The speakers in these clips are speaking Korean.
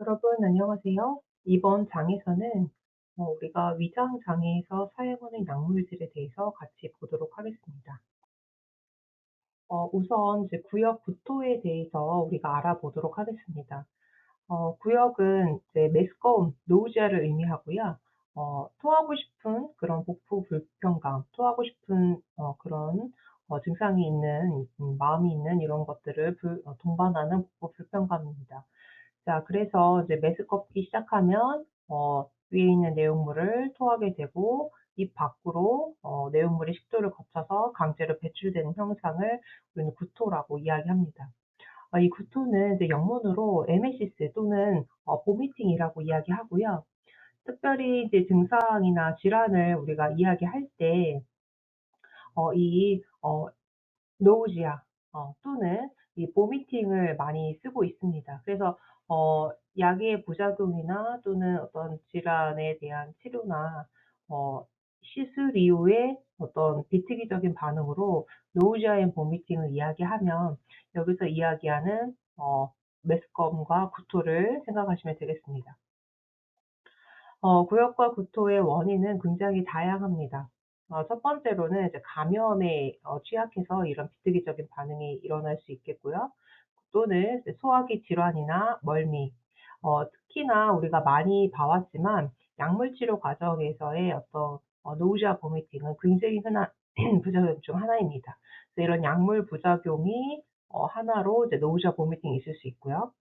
여러분 안녕하세요. 이번 장에서는 우리가 위장 장애에서 사용하는 약물들에 대해서 같이 보도록 하겠습니다. 우선 이제 구역 구토에 대해서 우리가 알아보도록 하겠습니다. 구역은 이제 메스꺼움, 노우지아를 의미하고요. 토하고 싶은 그런 복부 불편감, 토하고 싶은 그런 증상이 있는 마음이 있는 이런 것들을 동반하는 복부 불편감입니다. 자, 그래서 이제 메스껍기 시작하면 위에 있는 내용물을 토하게 되고 입 밖으로 내용물이 식도를 거쳐서 강제로 배출되는 현상을 우리는 구토라고 이야기합니다. 이 구토는 이제 영문으로 에메시스 또는 보미팅이라고 이야기하고요. 특별히 이제 증상이나 질환을 우리가 이야기할 때 이 노우지아 또는 이 보미팅을 많이 쓰고 있습니다. 그래서 약의 부작용이나 또는 어떤 질환에 대한 치료나 어 시술 이후에 어떤 비특이적인 반응으로 노우지아 앤 보미팅을 이야기하면 여기서 이야기하는 메스꺼움과 구토를 생각하시면 되겠습니다. 구역과 구토의 원인은 굉장히 다양합니다. 첫 번째로는 이제 감염에 취약해서 이런 비특이적인 반응이 일어날 수 있겠고요. 또는 이제 소화기 질환이나 멀미, 특히나 우리가 많이 봐 왔지만 약물 치료 과정에서의 어떤 노우지아 보미팅은 굉장히 흔한 부작용 중 하나입니다. 그래서 이런 약물 부작용이 하나로 이제 노우지아 보미팅이 있을 수 있고요.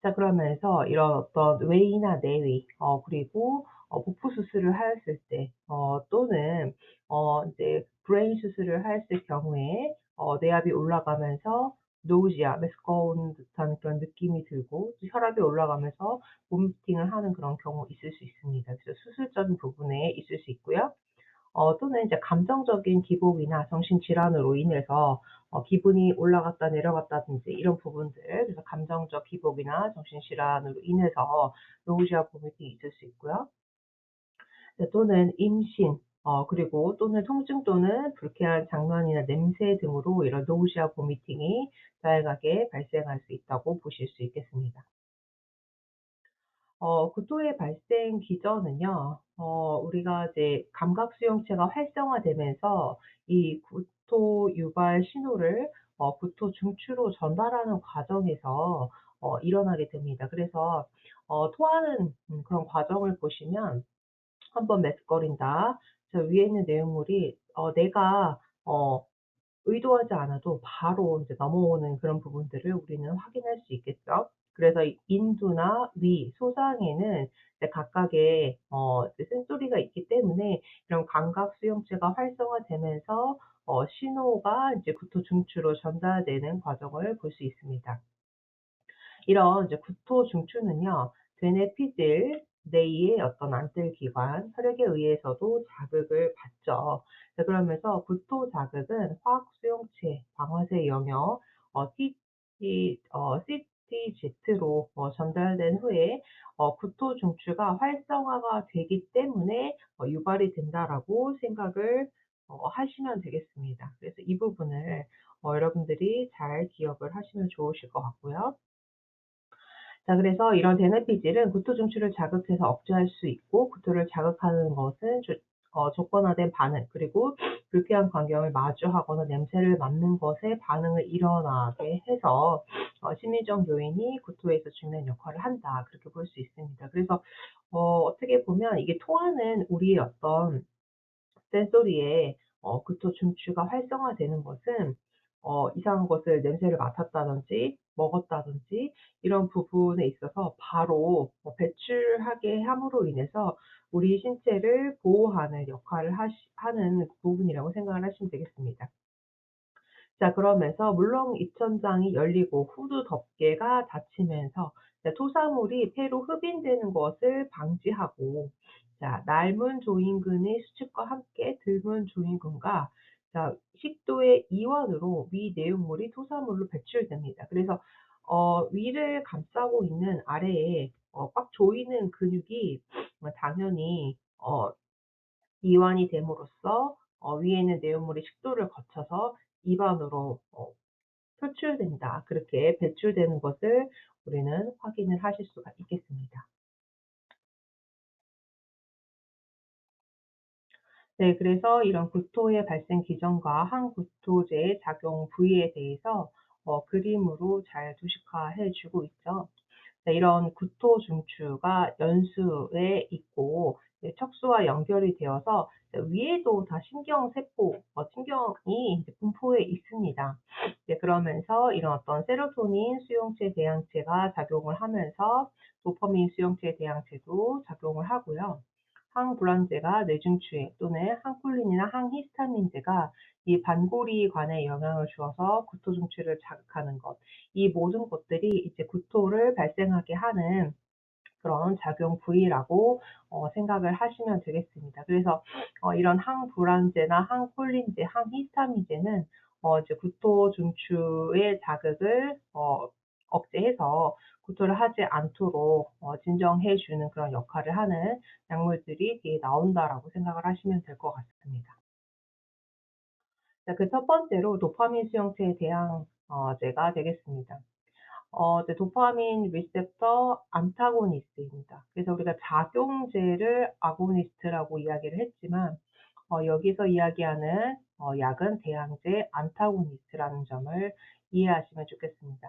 자, 그러면서 이런 어떤 외이나 내위 그리고 복부 수술을 하였을 때 또는 인제 브레인 수술을 하였을 경우에 뇌압이 올라가면서 노우지아, 메스꺼운 듯한 그런 느낌이 들고 또 혈압이 올라가면서 보미팅을 하는 그런 경우 있을 수 있습니다. 그래서 수술적인 부분에 있을 수 있고요. 또는 이제 감정적인 기복이나 정신질환으로 인해서 기분이 올라갔다 내려갔다든지 이런 부분들, 그래서 감정적 기복이나 정신질환으로 인해서 노우지아 보미팅이 있을 수 있고요. 네, 또는 임신 그리고 또는 통증 또는 불쾌한 장난이나 냄새 등으로 이런 노우지아 보미팅이 다양하게 발생할 수 있다고 보실 수 있겠습니다. 구토의 발생 기전은요. 우리가 이제 감각 수용체가 활성화되면서 이 구토 유발 신호를 구토 중추로 전달하는 과정에서 일어나게 됩니다. 그래서 토하는 그런 과정을 보시면 한번 메스꺼린다. 저 위에 있는 내용물이 내가 의도하지 않아도 바로 이제 넘어오는 그런 부분들을 우리는 확인할 수 있겠죠. 그래서 이 인두나 위, 소장에는 이제 각각의 이제 센소리가 있기 때문에 이런 감각 수용체가 활성화되면서 신호가 이제 구토 중추로 전달되는 과정을 볼 수 있습니다. 이런 이제 구토 중추는요. 되뇌 피질 내의 어떤 안뜰기관, 혈액에 의해서도 자극을 받죠. 자, 그러면서 구토 자극은 화학 수용체, 방아쇠 영역, CTZ로 전달된 후에 구토 중추가 활성화가 되기 때문에 유발이 된다라고 생각을 하시면 되겠습니다. 그래서 이 부분을 여러분들이 잘 기억을 하시면 좋으실 것 같고요. 자, 그래서 이런 대뇌피질은 구토 중추를 자극해서 억제할 수 있고 구토를 자극하는 것은 조건화된 반응 그리고 불쾌한 광경을 마주하거나 냄새를 맡는 것에 반응을 일어나게 해서 심리적 요인이 구토에서 중요한 역할을 한다. 그렇게 볼 수 있습니다. 그래서 어떻게 보면 이게 토하는 우리의 어떤 센소리에 구토 중추가 활성화되는 것은 이상한 것을 냄새를 맡았다든지 먹었다든지 이런 부분에 있어서 바로 배출하게 함으로 인해서 우리 신체를 보호하는 역할을 하는 부분이라고 생각을 하시면 되겠습니다. 자, 그러면서 물렁 입천장이 열리고 후두 덮개가 닫히면서 자, 토사물이 폐로 흡인되는 것을 방지하고 자, 낡은 조임근의 수축과 함께 늙은 조임근과 자, 식도의 이완으로 위 내용물이 토사물로 배출됩니다. 그래서 위를 감싸고 있는 아래에 꽉 조이는 근육이 당연히 이완이 됨으로써 위에 있는 내용물이 식도를 거쳐서 입안으로 표출된다. 그렇게 배출되는 것을 우리는 확인을 하실 수가 있겠습니다. 네, 그래서 이런 구토의 발생 기전과 항구토제의 작용 부위에 대해서 그림으로 잘 도식화해 주고 있죠. 네, 이런 구토 중추가 연수에 있고 척수와 연결이 되어서 위에도 다 신경세포, 신경이 이제 분포해 있습니다. 네, 그러면서 이런 어떤 세로토닌 수용체 대항체가 작용을 하면서 도파민 수용체 대항체도 작용을 하고요. 항불안제가 뇌중추에 또는 항콜린이나 항히스타민제가 이 반고리관에 영향을 주어서 구토 중추를 자극하는 것, 이 모든 것들이 이제 구토를 발생하게 하는 그런 작용 부위라고 생각을 하시면 되겠습니다. 그래서 이런 항불안제나 항콜린제, 항히스타민제는 이제 구토 중추의 자극을 억제해서 구토를 하지 않도록 진정해 주는 그런 역할을 하는 약물들이 뒤에 나온다라고 생각을 하시면 될 것 같습니다. 자, 그 첫 번째로 도파민 수용체에 대한 제가 되겠습니다. 이제 도파민 리셉터 안타고니스트입니다. 그래서 우리가 작용제를 아고니스트라고 이야기를 했지만 여기서 이야기하는 약은 대항제 안타고니스트라는 점을 이해하시면 좋겠습니다.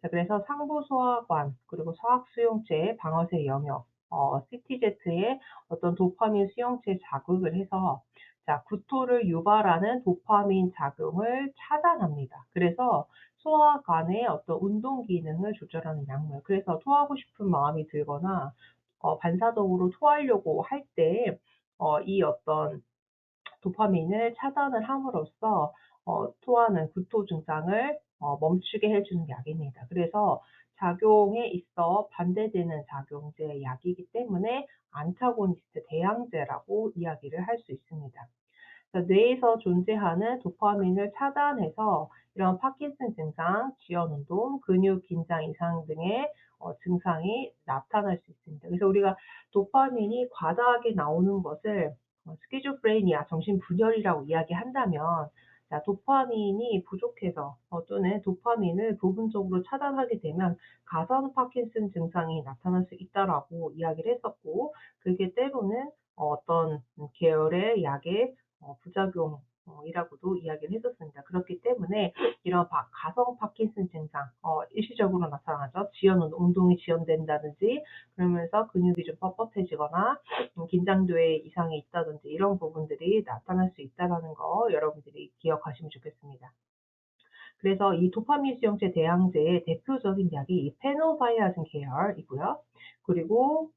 자, 그래서 상부 소화관 그리고 소학 수용체의 방어세 영역 CTZ의 어떤 도파민 수용체 자극을 해서 자, 구토를 유발하는 도파민 작용을 차단합니다. 그래서 소화관의 어떤 운동 기능을 조절하는 약물. 그래서 토하고 싶은 마음이 들거나 반사적으로 토하려고 할 때 이 어떤 도파민을 차단을 함으로써 토하는 구토 증상을 멈추게 해 주는 약입니다. 그래서 작용에 있어 반대되는 작용제 약이기 때문에 안타고니스트 대항제라고 이야기를 할 수 있습니다. 그래서 뇌에서 존재하는 도파민을 차단해서 이런 파킨슨 증상, 지연 운동, 근육 긴장 이상 등의 증상이 나타날 수 있습니다. 그래서 우리가 도파민이 과다하게 나오는 것을 스키즈프레니아, 정신분열이라고 이야기한다면 자, 도파민이 부족해서 또는 도파민을 부분적으로 차단하게 되면 가선 파킨슨 증상이 나타날 수 있다라고 이야기를 했었고, 그게 때로는 어떤 계열의 약의 부작용 이라고도 이야기를 했었습니다. 그렇기 때문에 이런 가성 파킨슨 증상 일시적으로 나타나죠. 운동이 지연된다든지 그러면서 근육이 좀 뻣뻣해지거나 긴장도에 이상이 있다든지 이런 부분들이 나타날 수 있다는 거 여러분들이 기억하시면 좋겠습니다. 그래서 이 도파민 수용체 대항제의 대표적인 약이 이 페노바이아신 계열이고요. 그리고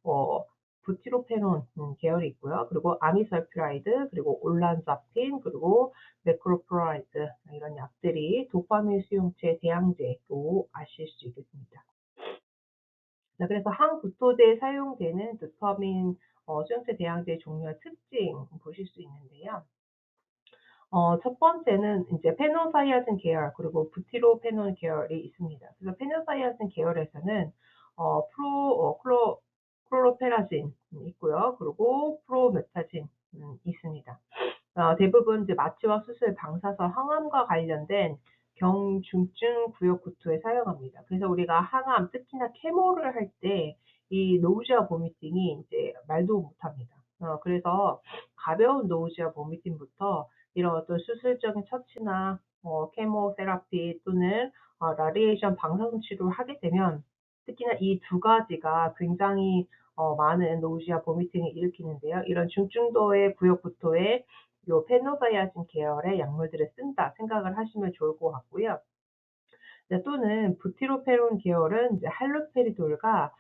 부티로페논 계열이 있고요. 그리고 아미설퓨라이드, 그리고 올란자핀, 그리고 메크로프로라이드 이런 약들이 도파민 수용체 대항제로 아실 수 있겠습니다. 자, 그래서 항구토제에 사용되는 도파민 수용체 대항제 종류와 특징 보실 수 있는데요. 첫 번째는 이제 페노사이아신 계열 그리고 부티로페논 계열이 있습니다. 그래서 페노사이아신 계열에서는 클로로페라진 있고요. 그리고 프로메타진 있습니다. 대부분 이제 마취와 수술, 방사선, 항암과 관련된 경중증 구역 구토에 사용합니다. 그래서 우리가 항암, 특히나 케모를 할 때 이 노우지아 보미팅이 이제 말도 못합니다. 그래서 가벼운 노우지아 보미팅부터 이런 어떤 수술적인 처치나 케모테라피 또는 라디에이션 방사선 치료를 하게 되면 특히나 이 두 가지가 굉장히 많은 노우지아 보미팅을 일으키는데요. 이런 중증도의 구역 구토에 요 페노바이아신 계열의 약물들을 쓴다 생각을 하시면 좋을 것 같고요. 네, 또는 부티로페론 계열은 이제 할로페리돌과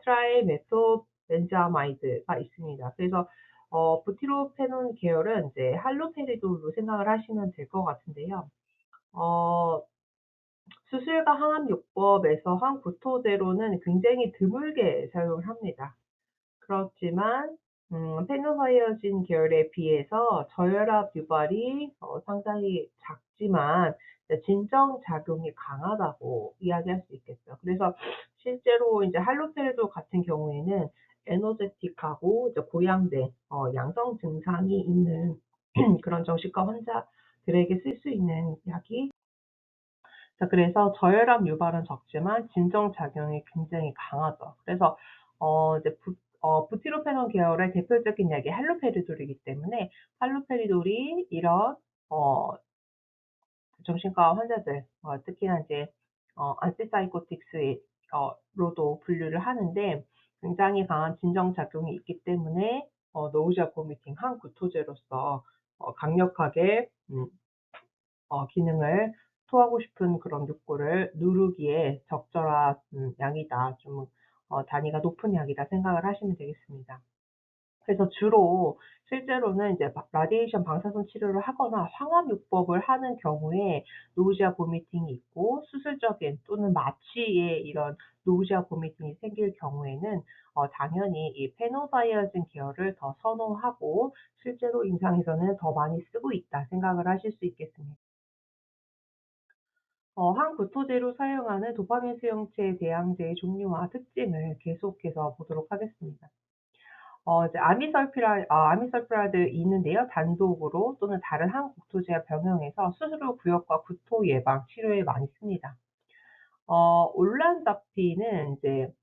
트라이메토벤자마이드가 있습니다. 그래서 부티로페논 계열은 이제 할로페리돌로 생각을 하시면 될 것 같은데요. 어, 수술과 항암요법에서 항구토제로는 굉장히 드물게 사용을 합니다. 그렇지만 페노바이어진 계열에 비해서 저혈압 유발이 상당히 작지만 진정 작용이 강하다고 이야기할 수 있겠죠. 그래서 실제로 이제 할로페리도 같은 경우에는 에너제틱하고 이제 고양된 양성 증상이 있는 그런 정신과 환자들에게 쓸 수 있는 약이 자, 그래서 저혈압 유발은 적지만 진정 작용이 굉장히 강하죠. 그래서 이제 부티로페놀 계열의 대표적인 약이 할로페리돌이기 때문에 할로페리돌이 이런 어 정신과 환자들, 특히나 이제 안티사이코틱스 로도 분류를 하는데, 굉장히 강한 진정 작용이 있기 때문에 노우지아 보미팅 항구토제로서 강력하게 기능을, 토하고 싶은 그런 욕구를 누르기에 적절한 양이다. 좀 단위가 높은 약이다 생각을 하시면 되겠습니다. 그래서 주로 실제로는 이제 라디에이션 방사선 치료를 하거나 항암요법을 하는 경우에 노우지아 보미팅이 있고, 수술적인 또는 마취의 이런 노우지아 보미팅이 생길 경우에는 당연히 이 페노바이아진 계열을 더 선호하고, 실제로 임상에서는 더 많이 쓰고 있다 생각을 하실 수 있겠습니다. 항구토제로 사용하는 도파민 수용체 대항제의 종류와 특징을 계속해서 보도록 하겠습니다. 이제 아미설프라드 있는데요. 단독으로 또는 다른 항국토제와 병행해서 수술 후 구역과 구토 예방, 치료에 많이 씁니다. 올란자피는 이제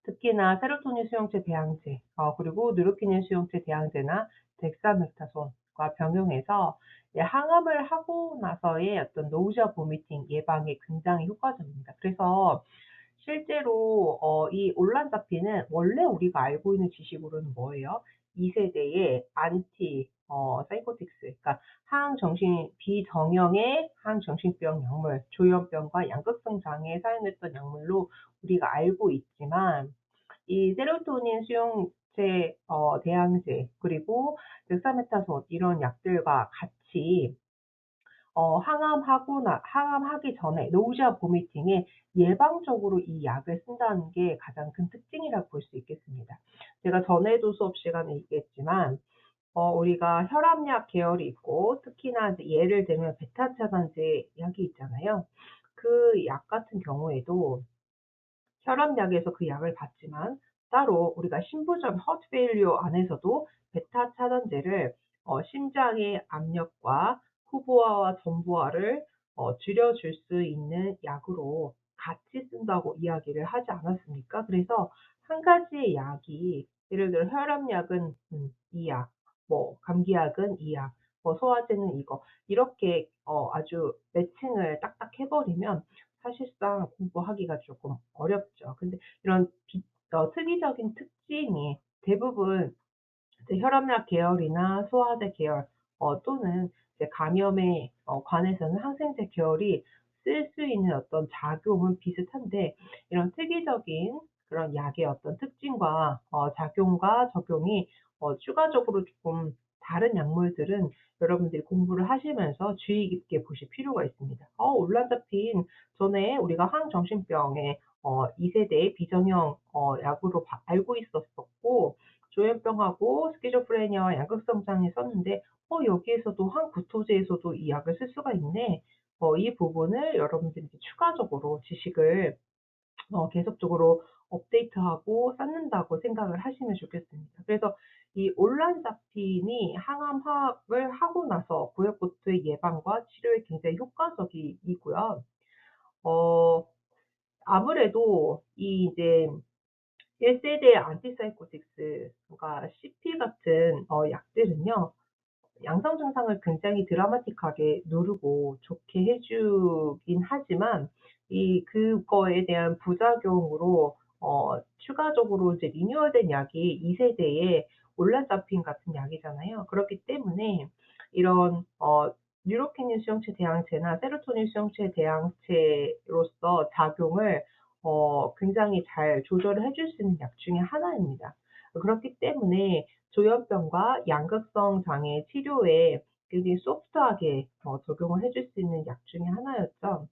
특히나 세로토닌 수용체 대항제, 그리고 누르키닌 수용체 대항제나 덱사메타손과 병용해서 항암을 하고 나서의 어떤 노우지아 보미팅 예방에 굉장히 효과적입니다. 그래서 실제로 이 올란자피는 원래 우리가 알고 있는 지식으로는 뭐예요? 2 세대의 안티 사이코틱스, 그러니까 비정형의 항정신병 약물, 조현병과 양극성 장애에 사용했던 약물로 우리가 알고 있지만, 이 세로토닌 수용체 대항제, 그리고 덱사메타손 이런 약들과 같이 항암하기 전에 노우지아 보미팅에 예방적으로 이 약을 쓴다는 게 가장 큰 특징이라고 볼 수 있겠습니다. 제가 전에도 수업 시간에 얘기했지만, 우리가 혈압약 계열이 있고, 특히나 이제 예를 들면 베타 차단제 약이 있잖아요. 그 약 같은 경우에도 혈압약에서 그 약을 받지만, 따로 우리가 신부전 허트 페일리어 안에서도 베타 차단제를 심장의 압력과 후부하와 전부하를 줄여줄 수 있는 약으로 같이 쓴다고 이야기를 하지 않았습니까? 그래서 한 가지의 약이, 예를 들어 혈압약은 이 약, 뭐 감기약은 이 약, 뭐 소화제는 이거, 이렇게 아주 매칭을 딱딱 해 버리면 사실상 공부하기가 조금 어렵죠. 근데 이런 특이적인 특징이 대부분 이제 혈압약 계열이나 소화제 계열, 또는 이제 감염에 관해서는 항생제 계열이 쓸 수 있는 어떤 작용은 비슷한데, 이런 특이적인 그런 약의 어떤 특징과 작용과 적용이 추가적으로 조금 다른 약물들은 여러분들이 공부를 하시면서 주의 깊게 보실 필요가 있습니다. 올란자핀 전에 우리가 항정신병의 2 세대의 비정형 약으로 알고 있었었고, 조현병하고 스키조프레니아와 양극성 장애 썼는데, 여기에서도 항구토제에서도 이 약을 쓸 수가 있네. 이 부분을 여러분들이 이제 추가적으로 지식을 계속적으로 업데이트하고 쌓는다고 생각을 하시면 좋겠습니다. 그래서 이 올란자핀이 항암을 하고 나서 고혈구토의 예방과 치료에 굉장히 효과적이고요. 어 아무래도 이 이제 1 세대의 안티사이코틱스, 그러니까 CP 같은 약들은요, 양성 증상을 굉장히 드라마틱하게 누르고 좋게 해 주긴 하지만, 그거에 대한 부작용으로 추가적으로 이제 리뉴얼된 약이 2 세대의 올란자핀 같은 약이잖아요. 그렇기 때문에 이런 뉴로키닌 수용체 대항체나 세로토닌 수용체 대항체로서 작용을 굉장히 잘 조절을 해줄 수 있는 약 중에 하나입니다. 그렇기 때문에 조현병과 양극성 장애 치료에 굉장히 소프트하게 적용을 해줄 수 있는 약 중에 하나였죠.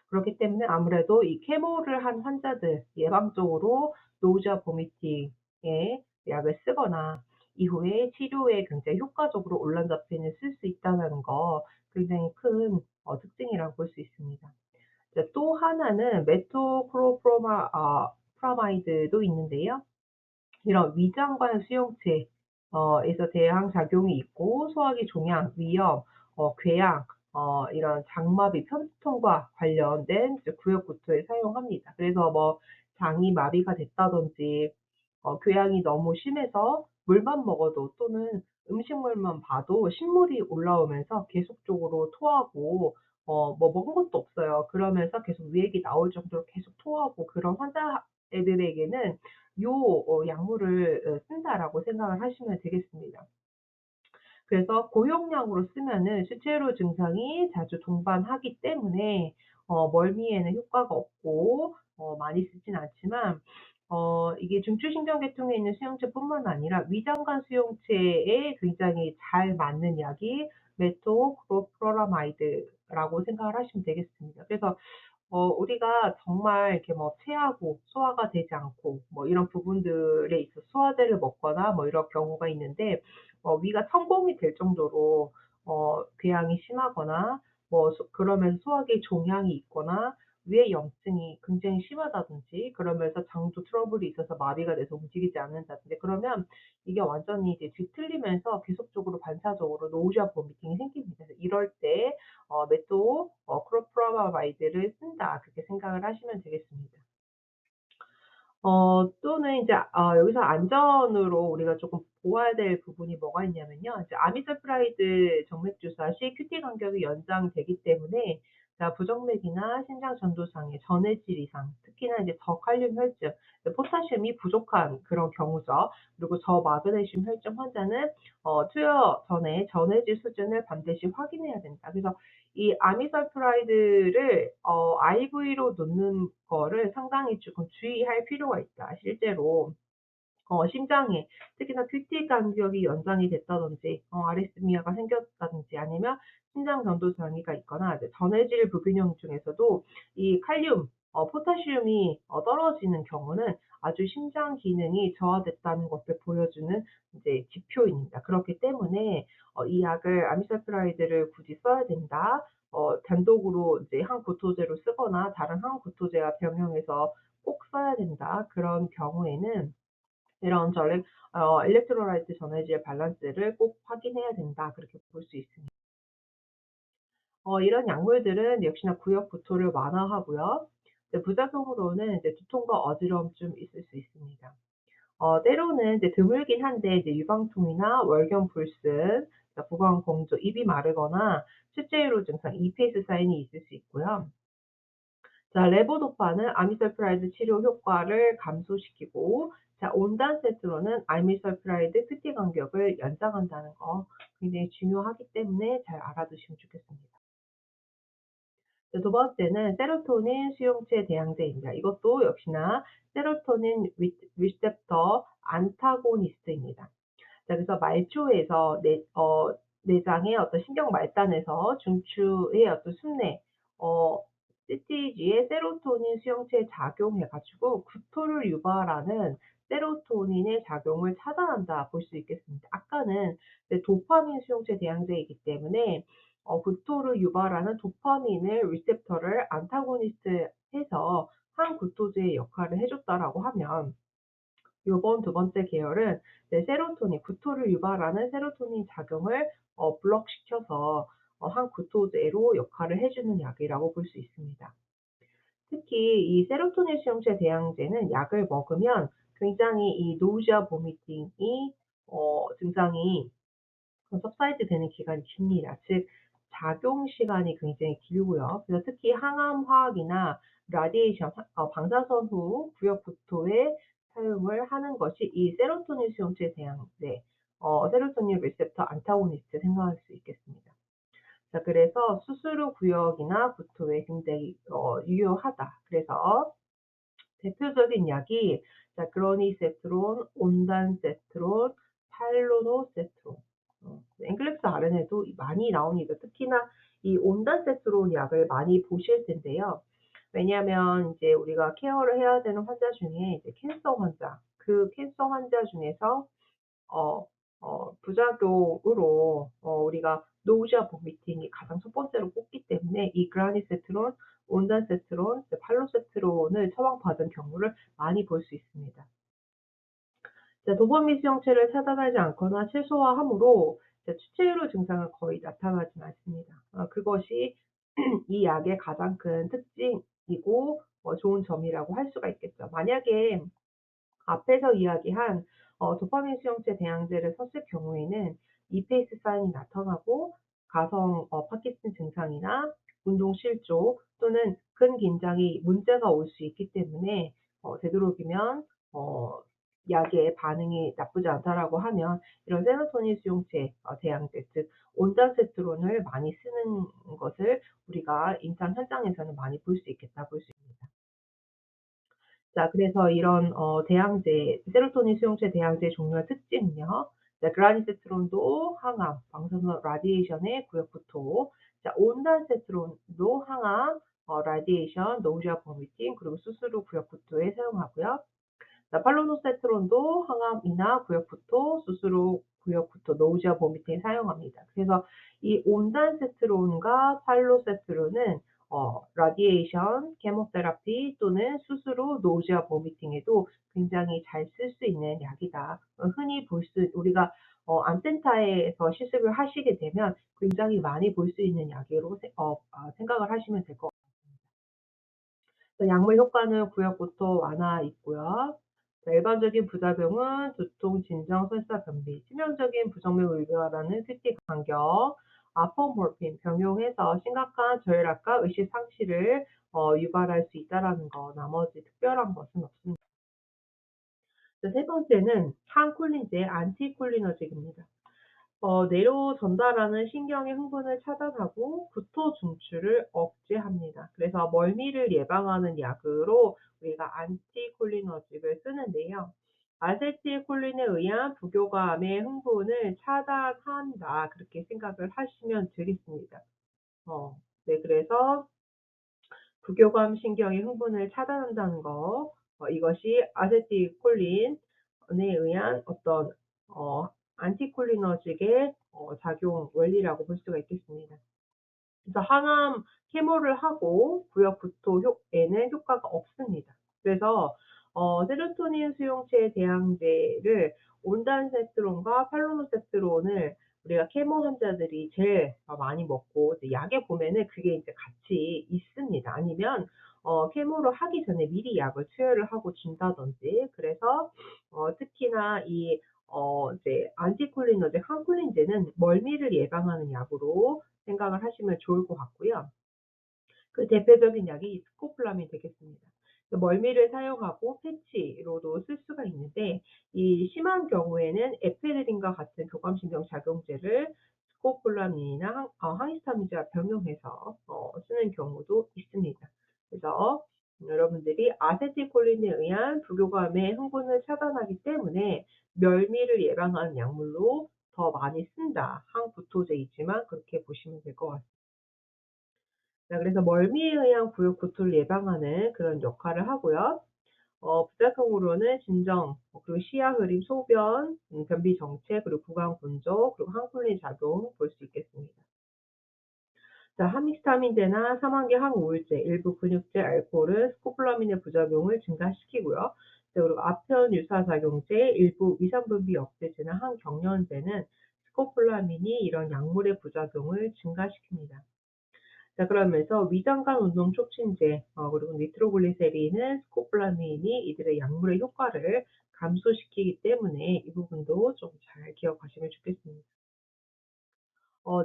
그렇기 때문에 아무래도 이 케모를 한 환자들, 예방적으로 노우지아 보미팅에 약을 쓰거나 이후에 치료에 굉장히 효과적으로 올란자핀을 쓸 수 있다는 거, 굉장히 큰 특징이라고 볼 수 있습니다. 이제 또 하나는 프라마이드도 있는데요. 이런 위장관 수용체 에서 대항 작용이 있고, 소화기 종양, 위염, 궤양, 이런 장마비 편두통과 관련된 이제 구역구토에 사용합니다. 그래서 뭐 장이 마비가 됐다든지 교양이 너무 심해서 물만 먹어도 또는 음식물만 봐도 신물이 올라오면서 계속적으로 토하고 뭐 먹은 것도 없어요. 그러면서 계속 위액이 나올 정도로 계속 토하고 그런 환자애들에게는 요 약물을 쓴다라고 생각을 하시면 되겠습니다. 그래서 고용량으로 쓰면은 수체로 증상이 자주 동반하기 때문에 멀미에는 효과가 없고 많이 쓰진 않지만 이게 중추신경계통에 있는 수용체뿐만 아니라 위장관 수용체에 굉장히 잘 맞는 약이 메토크로프로라마이드라고 생각을 하시면 되겠습니다. 그래서 우리가 정말 이렇게 뭐 체하고 소화가 되지 않고 뭐 이런 부분들에 있어서 소화제를 먹거나 뭐 이런 경우가 있는데 위가 천공이 될 정도로 궤양이 심하거나 뭐 그러면서 소화기에 종양이 있거나 위에 염증이 굉장히 심하다든지 그러면서 장도 트러블이 있어서 마비가 돼서 움직이지 않는다든지 그러면 이게 완전히 이제 뒤틀리면서 계속적으로 반사적으로 노우시아 보미팅이 생깁니다. 그래서 이럴 때 메토 크로프라마이드를 쓴다 그렇게 생각을 하시면 되겠습니다. 또는 인제 여기서 안전으로 우리가 쪼끔 보아야 될 부분이 뭐가 있냐면요. 이제 아미들프라이드 정맥 주사 시 QT 간격이 연장되기 때문에 자 부정맥이나 심장 전도상의 전해질 이상, 특히나 이제 저칼륨 혈증, 포타슘이 부족한 그런 경우죠. 그리고 저마그네슘 혈증 환자는 투여 전에 전해질 수준을 반드시 확인해야 된다. 그래서 이 아미살프라이드를 IV로 놓는 거를 상당히 조금 주의할 필요가 있다. 실제로 심장에 특히나 QT 간격이 연장이 됐다든지 아리스미아가 생겼다든지 아니면 심장 전도 장애가 있거나 이제 전해질 불균형 중에서도 이 칼륨, 포타슘이 떨어지는 경우는 아주 심장 기능이 저하됐다는 것을 보여주는 이제 지표입니다. 그렇기 때문에 이 약을 아미살프라이드를 굳이 써야 된다. 단독으로 이제 항구토제로 쓰거나 다른 항구토제와 병행해서 꼭 써야 된다. 그런 경우에는 이런 일렉트로라이트 전해질 밸런스를 꼭 확인해야 된다. 그렇게 볼 수 있습니다. 이런 약물들은 역시나 구역 구토를 완화하고요. 이제 부작용으로는 이제 두통과 어지러움 좀 있을 수 있습니다. 때로는 이제 드물긴 한데 이제 유방통이나 월경 불순, 구강 공조, 입이 마르거나 수체유로 증상, EPS 사인이 있을 수 있고요. 자, 레보도파는 아미설프라이드 치료 효과를 감소시키고, 자, 온단세트로는 아미설프라이드 큐티 간격을 연장한다는 거 굉장히 중요하기 때문에 잘 알아두시면 좋겠습니다. 자, 두 번째는 세로토닌 수용체 대항제입니다. 이것도 역시나 세로토닌 리셉터 안타고니스트입니다. 자, 그래서 말초에서 내장의 어떤 신경 말단에서 중추의 어떤 순뇌, CTG에 세로토닌 수용체에 작용해 가지고 구토를 유발하는 세로토닌의 작용을 차단한다 볼 수 있겠습니다. 아까는 이제 도파민 수용체 대항제이기 때문에 구토를 유발하는 도파민을 리셉터를 안타고니스트 해서 항구토제의 역할을 해 줬다라고 하면 요번 두 번째 계열은 이제 세로토닌, 구토를 유발하는 세로토닌 작용을 블록시켜서 항구토제로 역할을 해 주는 약이라고 볼 수 있습니다. 특히 이 세로토닌 수용체 대항제는 약을 먹으면 굉장히 이 노우시아 보미팅이 증상이 subside 되는 기간이 깁니다. 즉 작용 시간이 굉장히 길고요. 그래서 특히 항암 화학이나 라디에이션 방사선 후 구역 구토에 사용을 하는 것이 이 세로토닌 수용체 대항제 세로토닌 리셉터 안타고니스트 생각할 수 있겠습니다. 자, 그래서 수술 후 구역이나 구토에 굉장히 유효하다. 그래서 대표적인 약이 자, 그러니세트론, 온단세트론, 탈로노세트론. 앵글렉스 RNA도 많이 나옵니다. 특히나 이 온단세트론 약을 많이 보실 텐데요. 왜냐하면 이제 우리가 케어를 해야 되는 환자 중에 이제 캔서 환자, 그 캔서 환자 중에서 어 부작용으로 우리가 노우시아 보미팅이 가장 첫 번째로 꼽기 때문에 이 그라니세트론, 온단세트론, 팔로세트론을 처방받은 경우를 많이 볼 수 있습니다. 자, 도파민 수용체를 차단하지 않거나 최소화함으로 추체율 증상은 거의 나타나지 않습니다. 그것이 이 약의 가장 큰 특징이고 좋은 점이라고 할 수가 있겠죠. 만약에 앞에서 이야기한 도파민 수용체 대항제를 썼을 경우에는 EPS 사인이 나타나고 가성 파킨슨 증상이나 운동 실조 또는 근긴장이 문제가 올 수 있기 때문에 되도록이면 어 약의 반응이 나쁘지 않다라고 하면 이런 세로토닌 수용체 대항제 즉 온단세트론을 많이 쓰는 것을 우리가 임상 현장에서는 많이 볼 수 있겠다 볼 수 있습니다. 자 그래서 이런 대항제 세로토닌 수용체 대항제 종류의 특징은요. 자 글라니세트론도 항암, 방사선 라디에이션의 구역부토, 자 온단세트론도 항암, 라디에이션, 노우시아 보미팅 그리고 수술 후 구역부토에 사용하고요. 자 팔로노세트론도 항암이나 구역부토, 수술 후 구역부토, 노우시아 보미팅에 사용합니다. 그래서 이 온단세트론과 팔로세트론은 라디에이션, 케모테라피 또는 수술 후 노우시아 보미팅에도 굉장히 잘 쓸 수 있는 약이다. 흔히 볼 수 우리가 암센터에서 실습을 하시게 되면 굉장히 많이 볼 수 있는 약으로 생각을 하시면 될 것 같습니다. 약물 효과는 구역부터 완화 있고요. 자 일반적인 부작용은 두통, 진정, 설사, 변비, 치명적인 부정맥 의료라는 ct 간격, 아포모르핀 병용해서 심각한 저혈압과 의식 상실을 유발할 수 있다라는 거 나머지 특별한 것은 없습니다. 세 번째는 항콜린제 안티콜리너직입니다. 뇌로 전달하는 신경의 흥분을 차단하고 구토 중추를 억제합니다. 그래서 멀미를 예방하는 약으로 우리가 안티콜리너직을 쓰는데요. 아세틸콜린에 의한 부교감의 흥분을 차단한다. 그렇게 생각을 하시면 되겠습니다. 네, 그래서 부교감 신경의 흥분을 차단한다는 거, 이것이 아세틸콜린에 의한 어떤 안티콜리너직의 작용 원리라고 볼 수가 있겠습니다. 그래서 항암 케모를 하고 구역 구토에는 효과가 없습니다. 그래서 세로토닌 수용체 대항제를 온단세트론과 팔로노세트론을 우리가 케모 환자들이 제일 많이 먹고 이제 약에 보면은 그게 이제 같이 있습니다. 아니면 케모를 하기 전에 미리 약을 투여를 하고 준다든지 그래서 특히나 이 이제 안티콜리너제 항콜린제는 멀미를 예방하는 약으로 생각을 하시면 좋을 것 같고요. 그 대표적인 약이 스코폴라민 되겠습니다. 그 멀미를 사용하고 패치로도 쓸 수가 있는데 이 심한 경우에는 에페드린과 같은 교감신경 작용제를 스코폴라민이나 항히스타민제와 병용해서 쓰는 경우도 있습니다. 그래서 여러분들이 아세틸콜린에 의한 부교감의 흥분을 차단하기 때문에 멀미를 예방하는 약물로 더 많이 쓴다. 항구토제이지만 그렇게 보시면 될 것 같습니다. 자 그래서 멀미에 의한 구역 구토를 예방하는 그런 역할을 하고요. 부작용으로는 진정, 그리고 시야 흐림, 소변, 변비 정체, 그리고 구강 건조, 그리고 항콜린 작용 볼 수 있겠습니다. 자 항히스타민제나 사망계 항우울제, 일부 근육제, 알코올은 스코폴라민의 부작용을 증가시키고요. 자 그리고 아편 유사작용제, 일부 위산분비 억제제나 항경련제는 스코폴라민이 이런 약물의 부작용을 증가시킵니다. 자 그러면서 위장관 운동 촉진제 그리고 니트로글리세린은 스코폴라민이 이들의 약물의 효과를 감소시키기 때문에 이 부분도 좀 잘 기억하시면 좋겠습니다.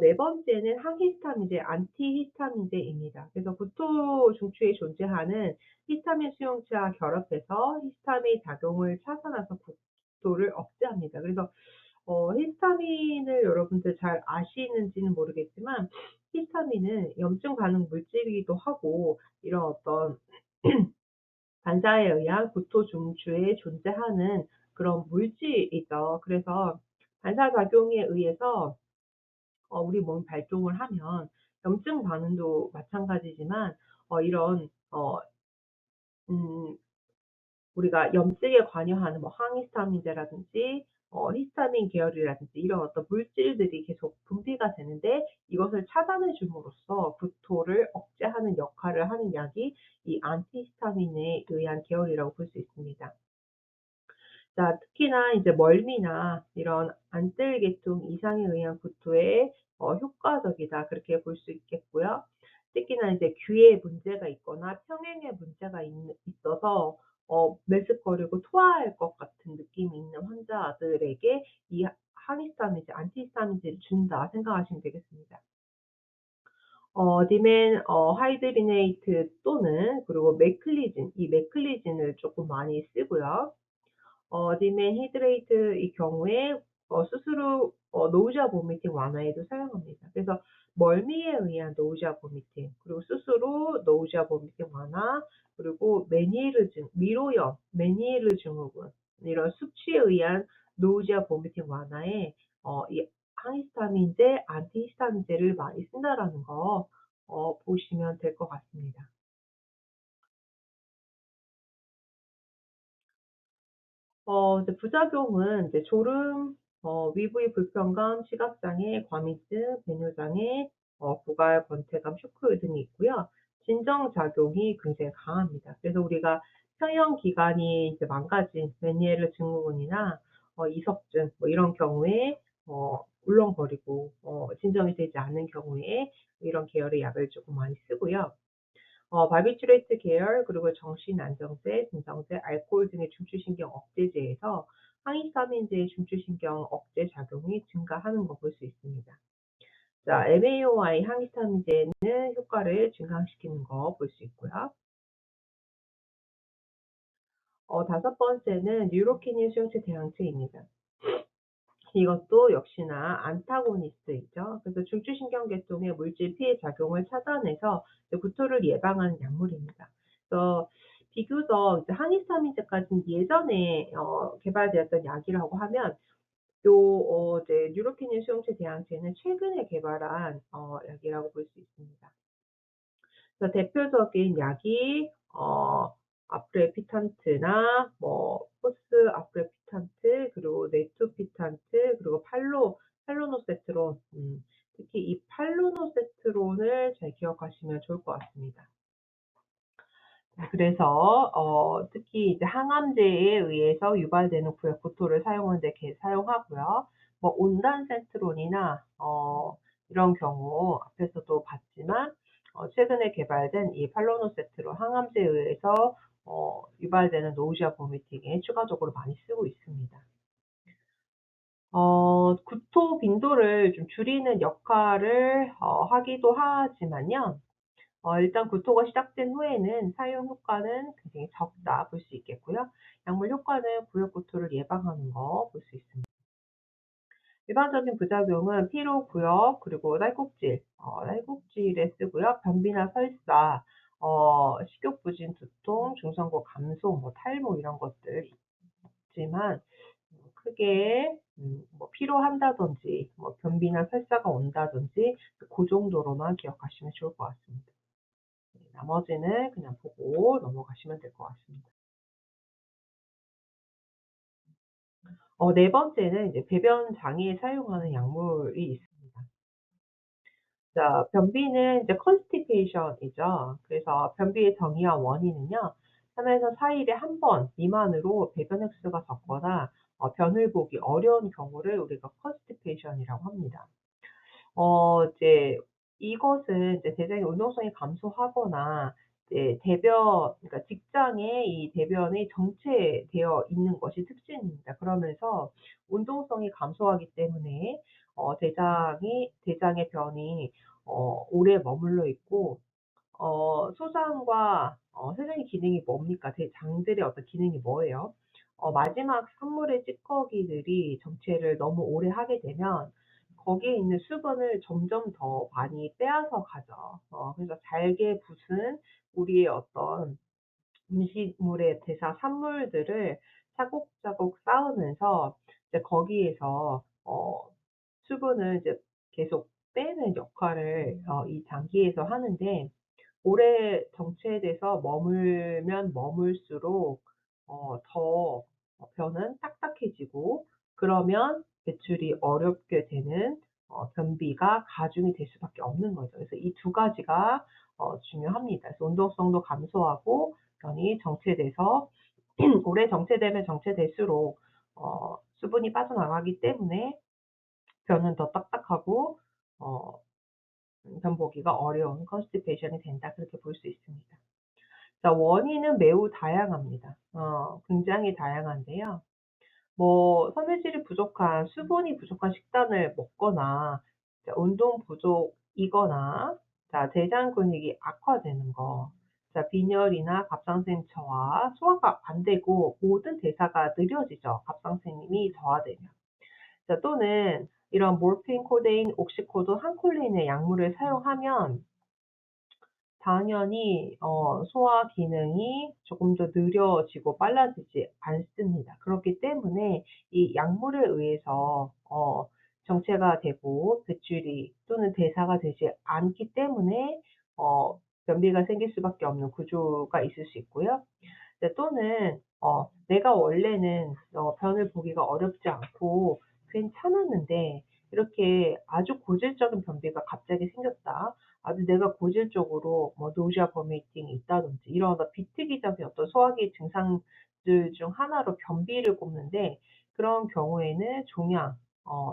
네 번째는 항히스타민제, 안티히스타민제입니다. 그래서 구토 중추에 존재하는 히스타민 수용체와 결합해서 히스타민 작용을 차단해서 구토를 억제합니다. 그래서 히스타민을 여러분들 잘 아시는지는 모르겠지만 히스타민은 염증 반응 물질이기도 하고 이런 어떤 반사에 의한 구토 중추에 존재하는 그런 물질이죠. 그래서 반사작용에 의해서 우리 몸이 발동을 하면 염증 반응도 마찬가지지만 이런 음 우리가 염증에 관여하는 뭐 항히스타민제라든지 히스타민 계열이라든지 이런 어떤 물질들이 계속 분비가 되는데 이것을 차단해 줌으로써 구토를 억제하는 역할을 하는 약이 이 안티히스타민에 의한 계열이라고 볼 수 있습니다. 자 특히나 이제 멀미나 이런 안뜰계통 이상에 의한 구토에 효과적이다 그렇게 볼 수 있겠고요. 특히나 이제 귀에 문제가 있거나 평행에 문제가 있어서 메스꺼리고 토할 것 같은 느낌이 있는 환자들에게 이 항히스타민제, 안티히스타민제를 준다 생각하시면 되겠습니다. 디멘 하이드리네이트 또는 그리고 메클리진, 이 메클리진을 조금 많이 쓰고요. 디멘 히드레이트의 경우에 스스로 노우자 보미팅 완화에도 사용합니다. 그래서 멀미에 의한 노우자 보미팅, 그리고 스스로 노우자 보미팅 완화, 그리고 메니에르 증, 미로염, 메니에르 증후군 이런 숙취에 의한 노우자 보미팅 완화에 이 항히스타민제, 안티히스타민제를 많이 쓴다라는 거 보시면 될 것 같습니다. 이제 부작용은 이제 졸음, 위부의 불편감, 시각장애, 과민증, 배뇨장애, 구갈, 권태감, 쇼크 등이 있고요. 진정작용이 굉장히 강합니다. 그래서 우리가 평형 기관이 이제 망가진 메니에르 증후군이나 이석증 뭐 이런 경우에 울렁거리고 진정이 되지 않는 경우에 이런 계열의 약을 조금 많이 쓰고요. 바비츄레이트 계열, 그리고 정신안정제, 진정제, 알코올 등의 중추신경 억제제에서 항히스타민제의 중추신경 억제 작용이 증가하는 거 볼 수 있습니다. 자, MAOI 항히스타민제는 효과를 증강시키는 거 볼 수 있고요. 다섯 번째는 뉴로키닌 수용체 대항체입니다. 이것도 역시나 안타고니스트이죠. 그래서 중추신경계통의 물질 피해 작용을 차단해서 이제 구토를 예방하는 약물입니다. 그래서 비교적 이제 항히스타민제까지는 예전에 개발되었던 약이라고 하면 이제 뉴로키닌 수용체 대항체는 최근에 개발한 약이라고 볼 수 있습니다. 그래서 대표적인 약이 아프레피탄트나 뭐 포스 아프레피탄트, 그리고 네투피탄트, 그리고 팔로노세트론, 특히 이 팔로노세트론을 잘 기억하시면 좋을 것 같습니다. 그래서 특히 이제 항암제에 의해서 유발되는 구역 구토를 사용하는 데 사용하고요. 뭐 온단센트론이나 이런 경우 앞에서도 봤지만 최근에 개발된 이 팔로노세트론 항암제에 의해서 유발되는 노우시아 보미팅에 추가적으로 많이 쓰고 있습니다. 구토 빈도를 좀 줄이는 역할을 하기도 하지만요. 일단 구토가 시작된 후에는 사용 효과는 굉장히 적다 볼 수 있겠고요. 약물 효과는 구역 구토를 예방하는 거 볼 수 있습니다. 일반적인 부작용은 피로, 구역, 그리고 딸꾹질, 딸꾹질에 쓰고요. 변비나 설사, 식욕 부진, 두통, 중성고 감소, 뭐 탈모 이런 것들 있지만 크게 뭐 피로한다든지 뭐 변비나 설사가 온다든지 그 정도로만 기억하시면 좋을 것 같습니다. 네, 나머지는 그냥 보고 넘어가시면 될 것 같습니다. 네 번째는 이제 배변 장애에 사용하는 약물이 있습니다. 자, 변비는 이제 constipation이죠. 그래서 변비의 정의와 원인은요. 3에서 4일에 한 번 미만으로 배변 횟수가 적거나 변을 보기 어려운 경우를 우리가 constipation이라고 합니다. 이제 이것은 이제 대장의 운동성이 감소하거나 이제 그러니까 직장에 이 대변이 정체되어 있는 것이 특징입니다. 그러면서 운동성이 감소하기 때문에 대장의 변이 오래 머물러 있고 소장과 세상의 기능이 뭡니까? 대장들의 어떤 기능이 뭐예요? 마지막 산물의 찌꺼기들이 정체를 너무 오래 하게 되면 거기에 있는 수분을 점점 더 많이 빼앗아 가죠. 그래서 잘게 붙은 우리의 어떤 음식물의 대사 산물들을 차곡차곡 쌓으면서 이제 거기에서 수분을 이제 계속 빼는 역할을 이 장기에서 하는데 오래 정체돼서 머물면 머물수록 더 변은 딱딱해지고 그러면 배출이 어렵게 되는 변비가 가중이 될 수밖에 없는 거죠. 그래서 이 두 가지가 중요합니다. 그래서 운동성도 감소하고 변이 정체돼서 오래 정체되면 정체될수록 수분이 빠져나가기 때문에 변은 더 딱딱하고 어 견보기가 어려운 constipation이 된다 그렇게 볼 수 있습니다. 자 원인은 매우 다양합니다. 굉장히 다양한데요. 뭐 섬유질이 부족한 수분이 부족한 식단을 먹거나 자 운동 부족이거나 자 대장 근육이 악화되는 거 자 빈혈이나 갑상샘 저하, 소화가 안 되고 모든 대사가 느려지죠, 갑상선이 저하되면. 자 또는 이런 몰핀, 코데인, 옥시코돈, 한콜린의 약물을 사용하면 당연히 소화 기능이 조금 더 느려지고 빨라지지 않습니다. 그렇기 때문에 이 약물에 의해서 정체가 되고 배출이 또는 대사가 되지 않기 때문에 변비가 생길 수밖에 없는 구조가 있을 수 있고요. 네 또는 내가 원래는 변을 보기가 어렵지 않고 괜찮았는데 이렇게 아주 고질적인 변비가 갑자기 생겼다. 아주 내가 고질적으로 뭐 노지아 버미팅이 있다든지 이런 비특이적인 어떤 소화기 증상들 중 하나로 변비를 꼽는데 그런 경우에는 종양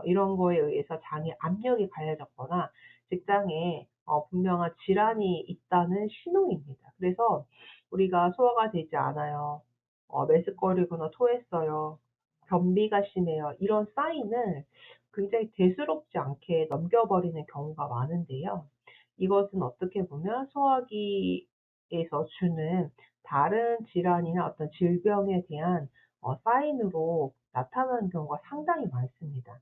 이런 거에 의해서 장에 압력이 가해졌거나 직장에 분명한 질환이 있다는 신호입니다. 그래서 우리가 소화가 되지 않아요. 메스꺼리거나 토했어요. 변비가 심해요. 이런 사인을 굉장히 대수롭지 않게 넘겨버리는 경우가 많은데요. 이것은 어떻게 보면 소화기에서 주는 다른 질환이나 어떤 질병에 대한 사인으로 나타나는 경우가 상당히 많습니다.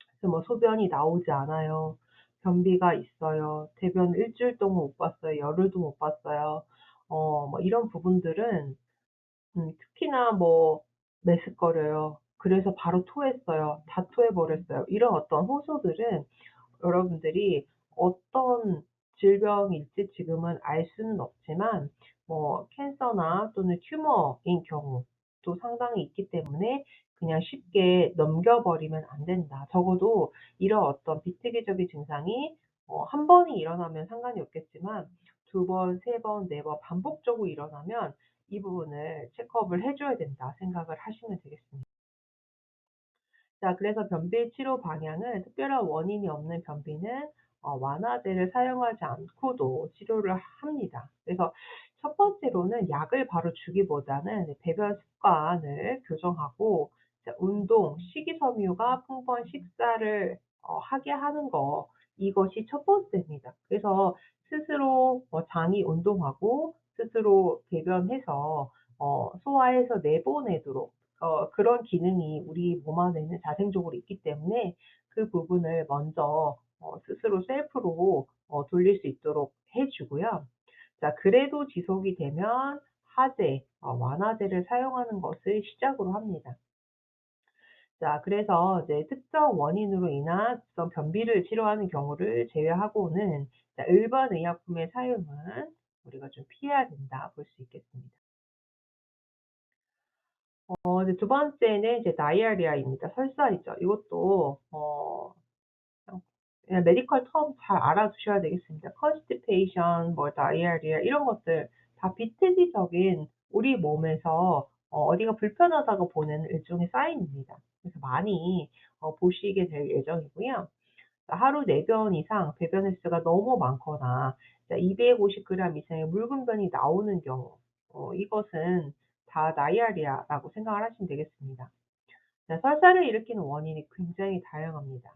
그래서 뭐 소변이 나오지 않아요. 변비가 있어요. 대변 일 주일 동안 못 봤어요. 열흘도 못 봤어요. 뭐 이런 부분들은 특히나 뭐 메스꺼려요. 그래서 바로 토했어요. 다 토해 버렸어요. 이런 어떤 호소들은 여러분들이 어떤 질병일지 지금은 알 수는 없지만 뭐 캔서나 또는 튜머인 경우도 상당히 있기 때문에 그냥 쉽게 넘겨버리면 안 된다. 적어도 이런 어떤 비특이적인 증상이 한 번이 일어나면 상관이 없겠지만 두 번, 세 번, 네 번 반복적으로 일어나면 이 부분을 체크업을 해 줘야 된다 생각을 하시면 되겠습니다. 자 그래서 변비 치료 방향은 특별한 원인이 없는 변비는 완화제를 사용하지 않고도 치료를 합니다. 그래서 첫 번째로는 약을 바로 주기보다는 배변 습관을 교정하고 자 운동, 식이섬유가 풍부한 식사를 하게 하는 거 이것이 첫 번째입니다. 그래서 스스로 장이 운동하고 스스로 배변해서 소화해서 내보내도록 그런 기능이 우리 몸 안에는 자생적으로 있기 때문에 그 부분을 먼저 스스로 셀프로 돌릴 수 있도록 해 주고요. 자 그래도 지속이 되면 하제, 완화제를 사용하는 것을 시작으로 합니다. 자 그래서 이제 특정 원인으로 인한 어떤 변비를 치료하는 경우를 제외하고는 자 일반 의약품의 사용은 우리가 좀 피해야 된다 볼 수 있겠습니다. 이제 두 번째는 이제 다이아리아입니다. 설사이죠. 이것도 그냥 메디컬 터m 잘 알아두셔야 되겠습니다. constipation, 뭐 diarrhea 이런 것들 다 비특이적인 우리 몸에서 어디가 불편하다고 보내는 일종의 사인입니다. 그래서 많이 보시게 될 예정이고요. 하루 4번 이상 배변 횟수가 너무 많거나 250 그램 이상의 묽은 변이 나오는 경우 이것은 다 다이아리아라고 생각을 하시면 되겠습니다. 자 설사를 일으키는 원인이 굉장히 다양합니다.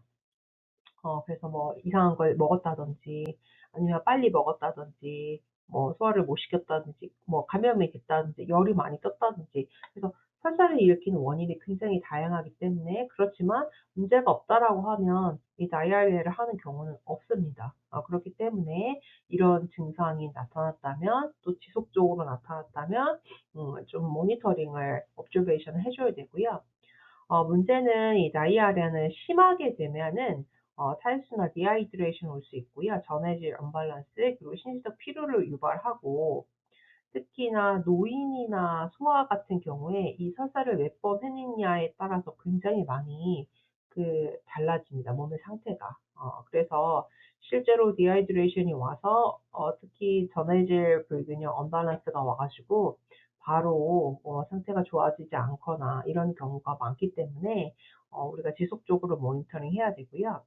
그래서 뭐 이상한 걸 먹었다든지 아니면 빨리 먹었다든지 뭐 소화를 못 시켰다든지 뭐 감염이 됐다든지 열이 많이 떴다든지 그래서 설사를 일으키는 원인이 굉장히 다양하기 때문에 그렇지만 문제가 없다라고 하면 이 다이아리아를 하는 경우는 없습니다. 그렇기 때문에 이런 증상이 나타났다면 또 지속적으로 나타났다면 좀 모니터링을 observation을 해 줘야 되고요. 문제는 이 다이아리아는 심하게 되면은 탈수나 디하이드레이션 올 수 있고요. 전해질 언밸런스 그리고 신체적 피로를 유발하고 특히나 노인이나 소아 같은 경우에 이 설사를 몇 번 했느냐에 따라서 굉장히 많이 달라집니다, 몸의 상태가. 그래서 실제로 디하이드레이션이 와서 특히 전해질 불균형 언밸런스가 와 가지고 바로 상태가 좋아지지 않거나 이런 경우가 많기 때문에 우리가 지속적으로 모니터링 해야 되고요.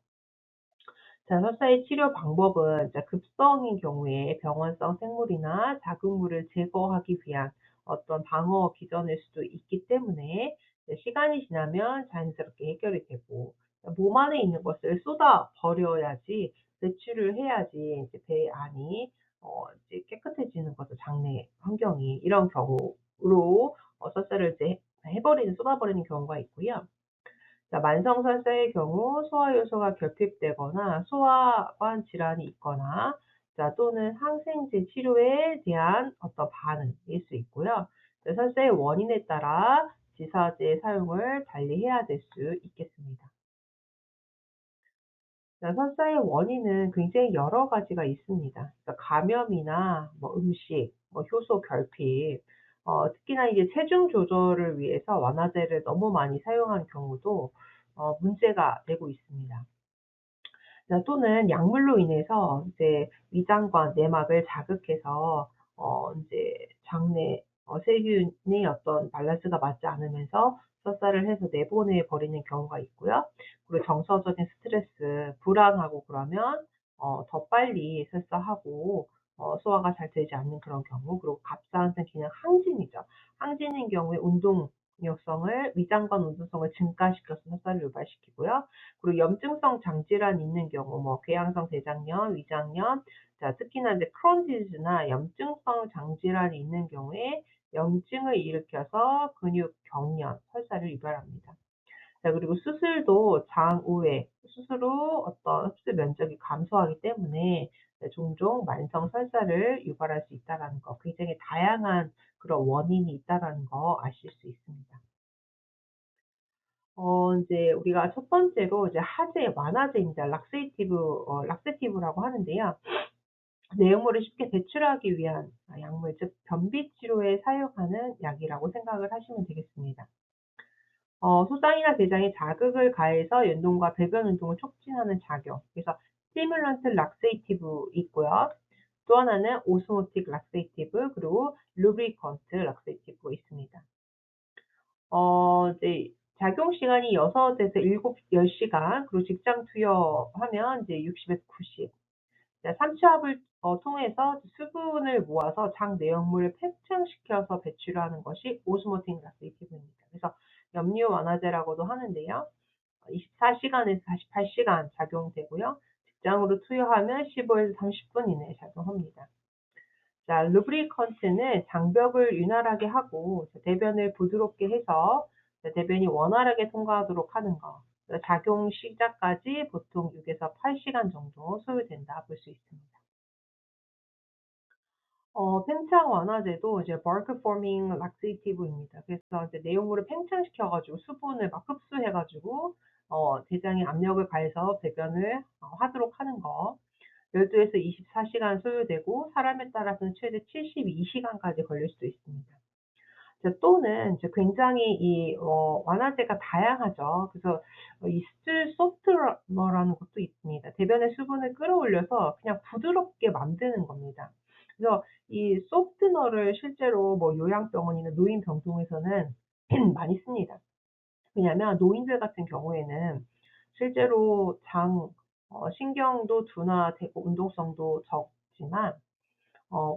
자, 설사의 치료 방법은 자, 급성인 경우에 병원성 생물이나 자극물을 제거하기 위한 어떤 방어 기전일 수도 있기 때문에 이제 시간이 지나면 자연스럽게 해결이 되고 몸 안에 있는 것을 쏟아 버려야지 배출을 해야지 이제 배 안이 이제 깨끗해지는 거죠. 장내 환경이 이런 경우로 설사를 이제 해버리는 쏟아버리는 경우가 있고요. 자, 만성 설사의 경우 소화 요소가 결핍되거나 소화관 질환이 있거나 자, 또는 항생제 치료에 대한 어떤 반응일 수 있고요. 자, 설사의 원인에 따라 지사제 사용을 달리해야 될 수 있겠습니다. 자, 설사의 원인은 굉장히 여러 가지가 있습니다. 그러니까 감염이나 뭐 음식, 뭐 효소 결핍, 특히나 이제 체중 조절을 위해서 완화제를 너무 많이 사용한 경우도 문제가 되고 있습니다. 자, 또는 약물로 인해서 이제 위장관 내막을 자극해서 인제 장내 세균의 어떤 밸런스가 맞지 않으면서 설사를 해서 내보내 버리는 경우가 있고요. 그리고 정서적인 스트레스, 불안하고 그러면 더 빨리 설사하고 소화가 잘 되지 않는 그런 경우, 그리고 갑상선 기능 항진이죠. 항진인 경우에 운동력성을 위장관 운동성을 증가시켜서 설사를 유발시키고요. 그리고 염증성 장질환이 있는 경우 뭐 궤양성 대장염, 위장염, 자, 특히나 이제 크론 디지즈나 염증성 장질환이 있는 경우에 염증을 일으켜서 근육 경련, 설사를 유발합니다. 자, 그리고 수술도 장우회 수술로 어떤 흡수 면적이 감소하기 때문에 종종 만성 설사를 유발할 수 있다라는 거, 굉장히 다양한 그런 원인이 있다라는 거 아실 수 있습니다. 인제 우리가 첫 번째로 이제 하재 완화제입니다. 락세티브라고 하는데요. 내용물을 쉽게 배출하기 위한 약물, 즉 변비 치료에 사용하는 약이라고 생각을 하시면 되겠습니다. 소장이나 대장에 자극을 가해서 연동과 배변 운동을 촉진하는 작용. 그래서 스티뮬런트 락세이티브 있고요. 또 하나는 오스모틱 락세이티브, 그리고 루브리컨트 락세이티브가 있습니다. 이제 작용 시간이 6 에서 10 시간, 그리고 직장 투여하면 이제 60 에서 90. 자, 삼투압을 통해서 수분을 모아서 장 내용물을 팽창시켜서 배출하는 것이 오스모틱 라세이티브입니다. 그래서 염류 완화제라고도 하는데요. 24 시간에서 48 시간 작용되고요. 직장으로 투여하면 15 에서 30분 이내에 작용합니다. 자, 루브리컨트는 장벽을 윤활하게 하고 대변을 부드럽게 해서 대변이 원활하게 통과하도록 하는 거. 작용 시작까지 보통 6에서 8 시간 정도 소요된다 볼 수 있습니다. 팽창 완화제도 이제 Bulk Forming Laxative입니다. 그래서 이제 내용물을 팽창시켜 가지고 수분을 막 흡수해 가지고 대장에 압력을 가해서 배변을 하도록 하는 거. 12 에서 24 시간 소요되고 사람에 따라서는 최대 72 시간까지 걸릴 수도 있습니다. 이제 또는 이제 굉장히 이 완화제가 다양하죠. 그래서 이 스트 소프트너라는 것도 있습니다. 대변의 수분을 끌어올려서 그냥 부드럽게 만드는 겁니다. 그래서 이 소프트너를 실제로 뭐 요양병원이나 노인병동에서는 많이 씁니다. 왜냐하면 노인들 같은 경우에는 실제로 신경도 둔화되고 운동성도 적지만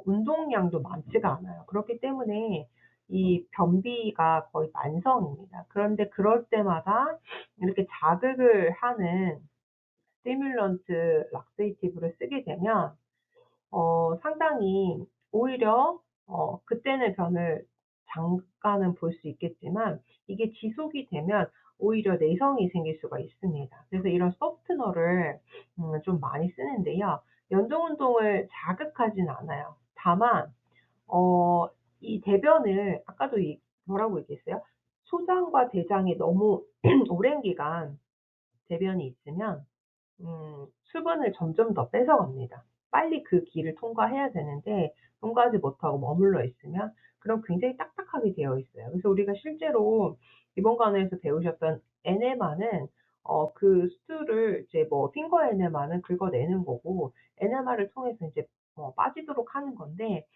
운동량도 많지가 않아요. 그렇기 때문에 이 변비가 거의 만성입니다. 그런데 그럴 때마다 이렇게 자극을 하는 스티뮬런트 락세이티브를 쓰게 되면 상당히 오히려 그때는 변을 잠깐은 볼 수 있겠지만 이게 지속이 되면 오히려 내성이 생길 수가 있습니다. 그래서 이런 소프트너를 좀 많이 쓰는데요. 연동 운동을 자극하진 않아요. 다만 어 이 대변을 아까도 뭐라고 얘기했어요? 소장과 대장이 너무 오랜 기간 대변이 있으면 수분을 점점 더 뺏어갑니다. 빨리 그 길을 통과해야 되는데 통과하지 못하고 머물러 있으면 그럼 굉장히 딱딱하게 되어 있어요. 그래서 우리가 실제로 이번간호에서 배우셨던 에네마는 그 수두를 이제 뭐 핑거 에네마는 긁어내는 거고 에네마를 통해서 이제 빠지도록 하는 건데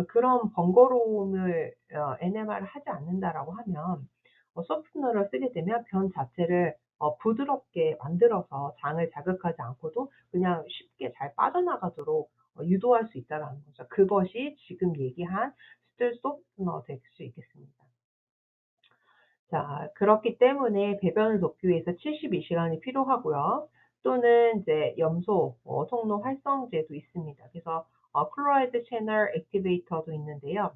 그런 번거로움을 에네마를 하지 않는다라고 하면 소프트너를 쓰게 되면 변 자체를 부드럽게 만들어서 장을 자극하지 않고도 그냥 쉽게 잘 빠져나가도록 유도할 수 있다라는 거죠. 그것이 지금 얘기한 스틸 소프트너 될 수 있겠습니다. 자, 그렇기 때문에 배변을 돕기 위해서 72시간이 필요하고요. 또는 이제 염소 통로 활성제도 있습니다. 그래서 클로라이드 채널 액티베이터도 있는데요.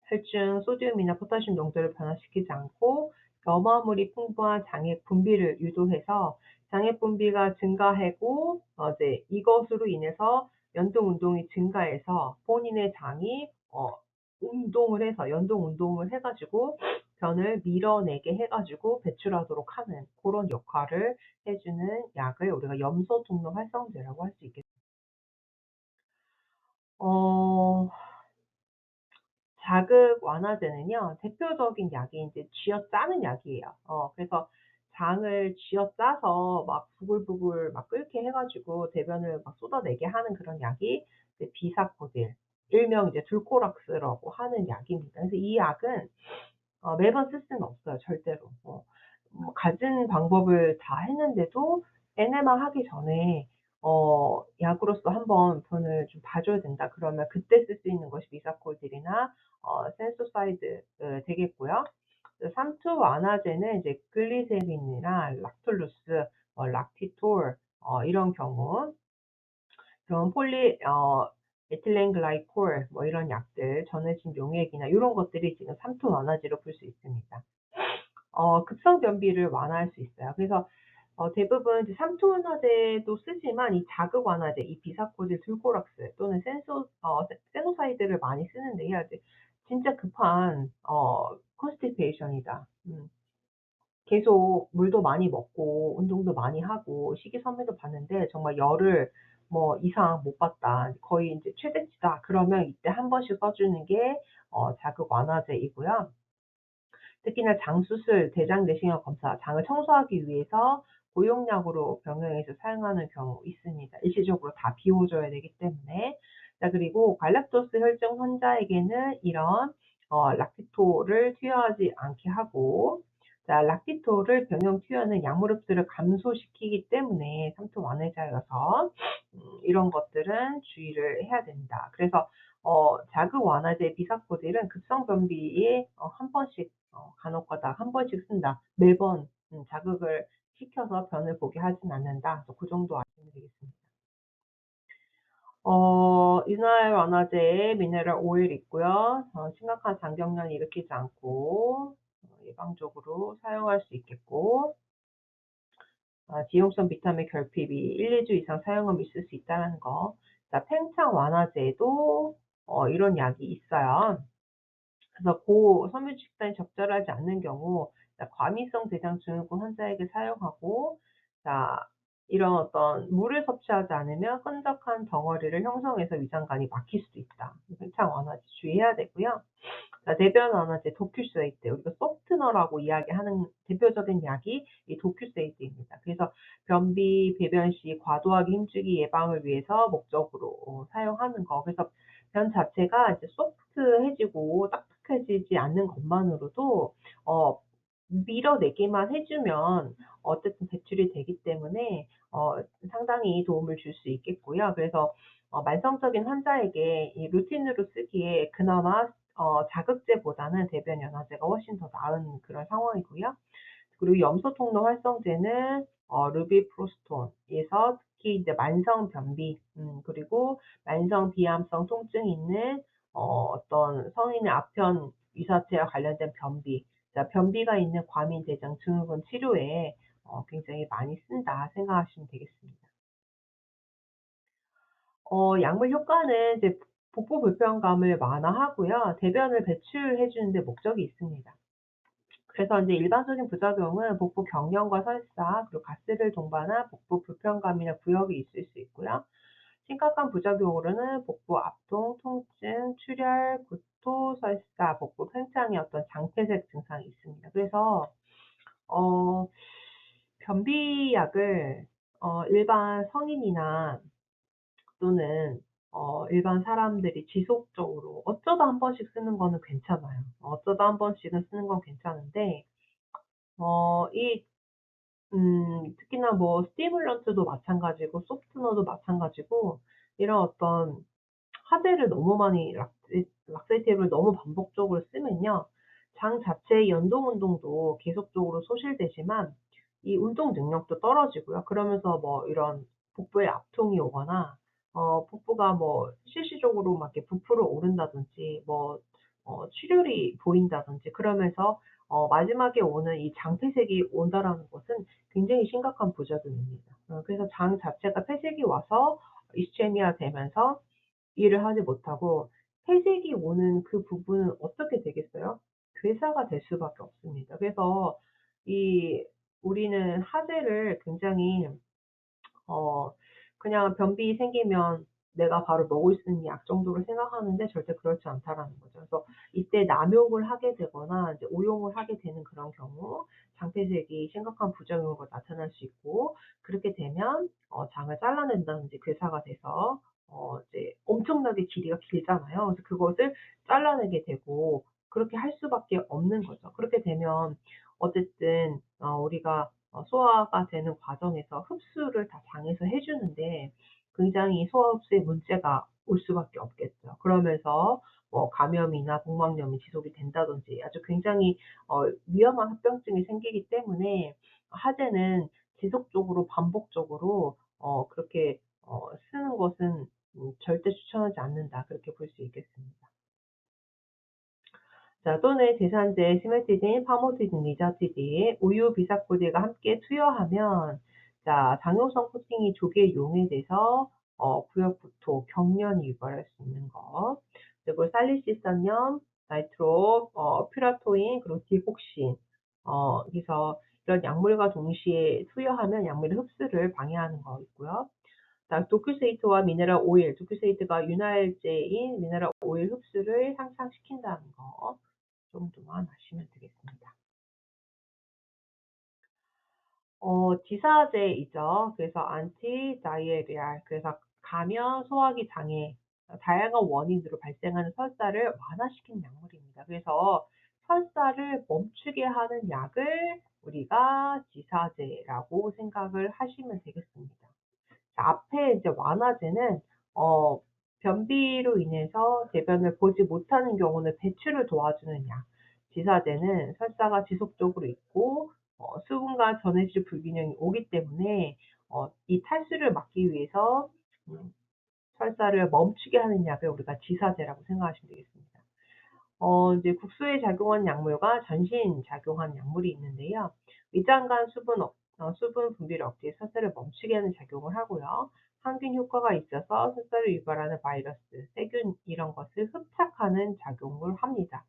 혈중 소듐이나 포타슘 농도를 변화시키지 않고 염화물이 풍부한 장액 분비를 유도해서 장액 분비가 증가하고 이제 이것으로 인해서 연동 운동이 증가해서 본인의 장이 운동을 해서 연동 운동을 해 가지고 변을 밀어내게 해 가지고 배출하도록 하는 그런 역할을 해 주는 약을 우리가 염소 통로 활성제라고 할 수 있겠 어 자극 완화제는요. 대표적인 약이 인제 쥐어짜는 약이에요. 그래서 장을 쥐어짜서 막 부글부글 막 끓게 해 가지고 대변을 막 쏟아내게 하는 그런 약이 이제 비사코딜, 일명 이제 듀코락스라고 하는 약입니다. 그래서 이 약은 매번 쓸 수는 없어요 절대로. 갖은 방법을 다 했는데도 에네마 하기 전에 약으로서 한번 변을 좀 봐 줘야 된다 그러면 그때 쓸 수 있는 것이 미사콜딜이나 센소사이드 되겠고요. 그 삼투 완화제는 이제 글리세린이나 락툴루스, 락티톨 이런 경우 그런 에틸렌 글라이콜 뭐 이런 약들 전해진 용액이나 요런 것들이 지금 삼투 완화제로 볼 수 있습니다. 급성 변비를 완화할 수 있어요. 그래서 대부분 이제 삼투 완화제도 쓰지만 이 자극 완화제 이 비사코딜, 듀코락스 또는 세노사이드를 많이 쓰는데요. 이제 진짜 급한 constipation이다. 계속 물도 많이 먹고 운동도 많이 하고 식이섬유도 봤는데 정말 열흘 뭐 이상 못 봤다. 거의 인제 최대치다. 그러면 이때 한 번씩 써 주는 게 자극 완화제이고요. 특히나 장 수술, 대장 내시경 검사, 장을 청소하기 위해서 고용약으로 병원에서 사용하는 경우 있습니다. 일시적으로 다 비워 줘야 되기 때문에. 자, 그리고 갈락토스 혈증 환자에게는 이런 락티토를 투여하지 않게 하고, 자, 락티토를 병용 투여는 약물 흡수를 감소시키기 때문에 삼투 완화제여서 이런 것들은 주의를 해야 된다. 그래서 자극 완화제 비사코딜은 급성 변비에 한 번씩 간혹 가다 한 번씩 쓴다. 매번 자극을 시켜서 변을 보게 하진 않는다. 그래서 그 정도 아시면 되겠습니다. 이날 완화제에 미네랄 오일 있고요. 심각한 장경련을 일으키지 않고 예방적으로 사용할 수 있겠고, 지용성 비타민 결핍이 1-2주 이상 사용하면 있을 수 있다는 거. 자, 팽창 완화제도 이런 약이 있어요. 그래서 섬유 식단이 적절하지 않는 경우 과민성 대장 증후군 환자에게 사용하고, 자, 이런 어떤 물을 섭취하지 않으면 끈적한 덩어리를 형성해서 위장관이 막힐 수도 있다. 팽창 완화제 주의해야 되고요. 자, 대변 완화제 도큐세이드, 우리가 소프트너라고 이야기하는 대표적인 약이 이 도큐세이드입니다. 그래서 변비, 배변 시 과도하게 힘주기 예방을 위해서 목적으로 사용하는 거. 그래서 면 자체가 이제 소프트해지고 딱딱해지지 않는 것만으로도 어 밀어내기만 해 주면 어쨌든 배출이 되기 때문에 상당히 도움을 줄 수 있겠고요. 그래서 만성적인 환자에게 이 루틴으로 쓰기에 그나마 자극제보다는 대변 연화제가 훨씬 더 나은 그런 상황이고요. 그리고 염소 통로 활성제는 루비프로스톤에서 특히 이제 만성 변비, 그리고 만성 비암성 통증이 있는 어떤 성인의 아편 유사체와 관련된 변비, 자, 변비가 있는 과민 대장 증후군 치료에 굉장히 많이 쓴다 생각하시면 되겠습니다. 약물 효과는 이제 복부 불편감을 완화하고요. 대변을 배출해 주는 데 목적이 있습니다. 그래서 인제 일반적인 부작용은 복부 경련과 설사, 그리고 가스를 동반한 복부 불편감이나 부역이 있을 수 있고요. 심각한 부작용으로는 복부 압통, 통증, 출혈, 구토, 설사, 복부 팽창의 어떤 장폐색 증상이 있습니다. 그래서 어 변비약을 일반 성인이나 또는 일반 사람들이 지속적으로 어쩌다 한 번씩 쓰는 거는 괜찮아요. 어쩌다 한 번씩은 쓰는 건 괜찮은데 이 특히나 뭐 스티뮬런트도 마찬가지고 소프트너도 마찬가지고 이런 어떤 하드를 너무 많이 락세이티브를 너무 반복적으로 쓰면요. 장 자체의 연동 운동도 계속적으로 소실되지만 이 운동 능력도 떨어지고요. 그러면서 뭐 이런 복부에 압통이 오거나 복부가 뭐 실시적으로 막 이렇게 부풀어 오른다든지 뭐 출혈이 보인다든지 그러면서 마지막에 오는 이 장폐색이 온다라는 것은 굉장히 심각한 부작용입니다. 그래서 장 자체가 폐색이 와서 이스체미아 되면서 일을 하지 못하고 회색이 오는 그 부분은 어떻게 되겠어요? 괴사가 될 수밖에 없습니다. 그래서 이 우리는 하재를 굉장히 어 그냥 변비 생기면 내가 바로 먹을 수 있는 약 정도로 생각하는데 절대 그렇지 않다라는 거죠. 그래서 이때 남용을 하게 되거나 이제 오용을 하게 되는 그런 경우 장폐색이 심각한 부작용으로 나타날 수 있고 그렇게 되면 장을 잘라낸다든지 괴사가 돼서 이제 엄청나게 길이가 길잖아요. 그래서 그것을 잘라내게 되고 그렇게 할 수밖에 없는 거죠. 그렇게 되면 어쨌든 우리가 소화가 되는 과정에서 흡수를 다 장에서 해 주는데 굉장히 소화 흡수에 문제가 올 수밖에 없겠죠. 그러면서 뭐 감염이나 복막염이 지속이 된다든지 아주 굉장히 위험한 합병증이 생기기 때문에 하재는 지속적으로 반복적으로 그렇게 쓰는 것은 절대 추천하지 않는다. 그렇게 볼 수 있겠습니다. 자, 또는 제산제 시메티딘, 파모티딘, 니자티딘, 우유, 비사코디가 함께 투여하면 자, 장효성 코팅이 조기에 용해돼서 구역부토, 경련이 유발할 수 있는 것. 그리고 살리시산염, 나이트로, 퓨라토인, 그리고 디복신. 그래서 이런 약물과 동시에 투여하면 약물의 흡수를 방해하는 거 있고요. 그다음 도큐세이트와 미네랄 오일, 도큐세이트가 윤활제인 미네랄 오일 흡수를 향상시킨다는 거. 정도만 아시면 되겠습니다. 지사제이죠. 그래서 안티 다이에리알 그래서 가면, 소화기 장애 다양한 원인으로 발생하는 설사를 완화시키는 약물입니다. 그래서 설사를 멈추게 하는 약을 우리가 지사제라고 생각을 하시면 되겠습니다. 자, 앞에 이제 완화제는 어 변비로 인해서 대변을 보지 못하는 경우는 배출을 도와주는 약. 지사제는 설사가 지속적으로 있고 수분과 전해질 불균형이 오기 때문에 이 탈수를 막기 위해서 설사를 멈추게 하는 약을 우리가 지사제라고 생각하시면 되겠습니다. 이제 국소에 작용한 약물과 전신 작용한 약물이 있는데요. 위장관 수분 분비를 억제해 설사를 멈추게 하는 작용을 하고요. 항균 효과가 있어서 설사를 유발하는 바이러스, 세균 이런 것을 흡착하는 작용을 합니다.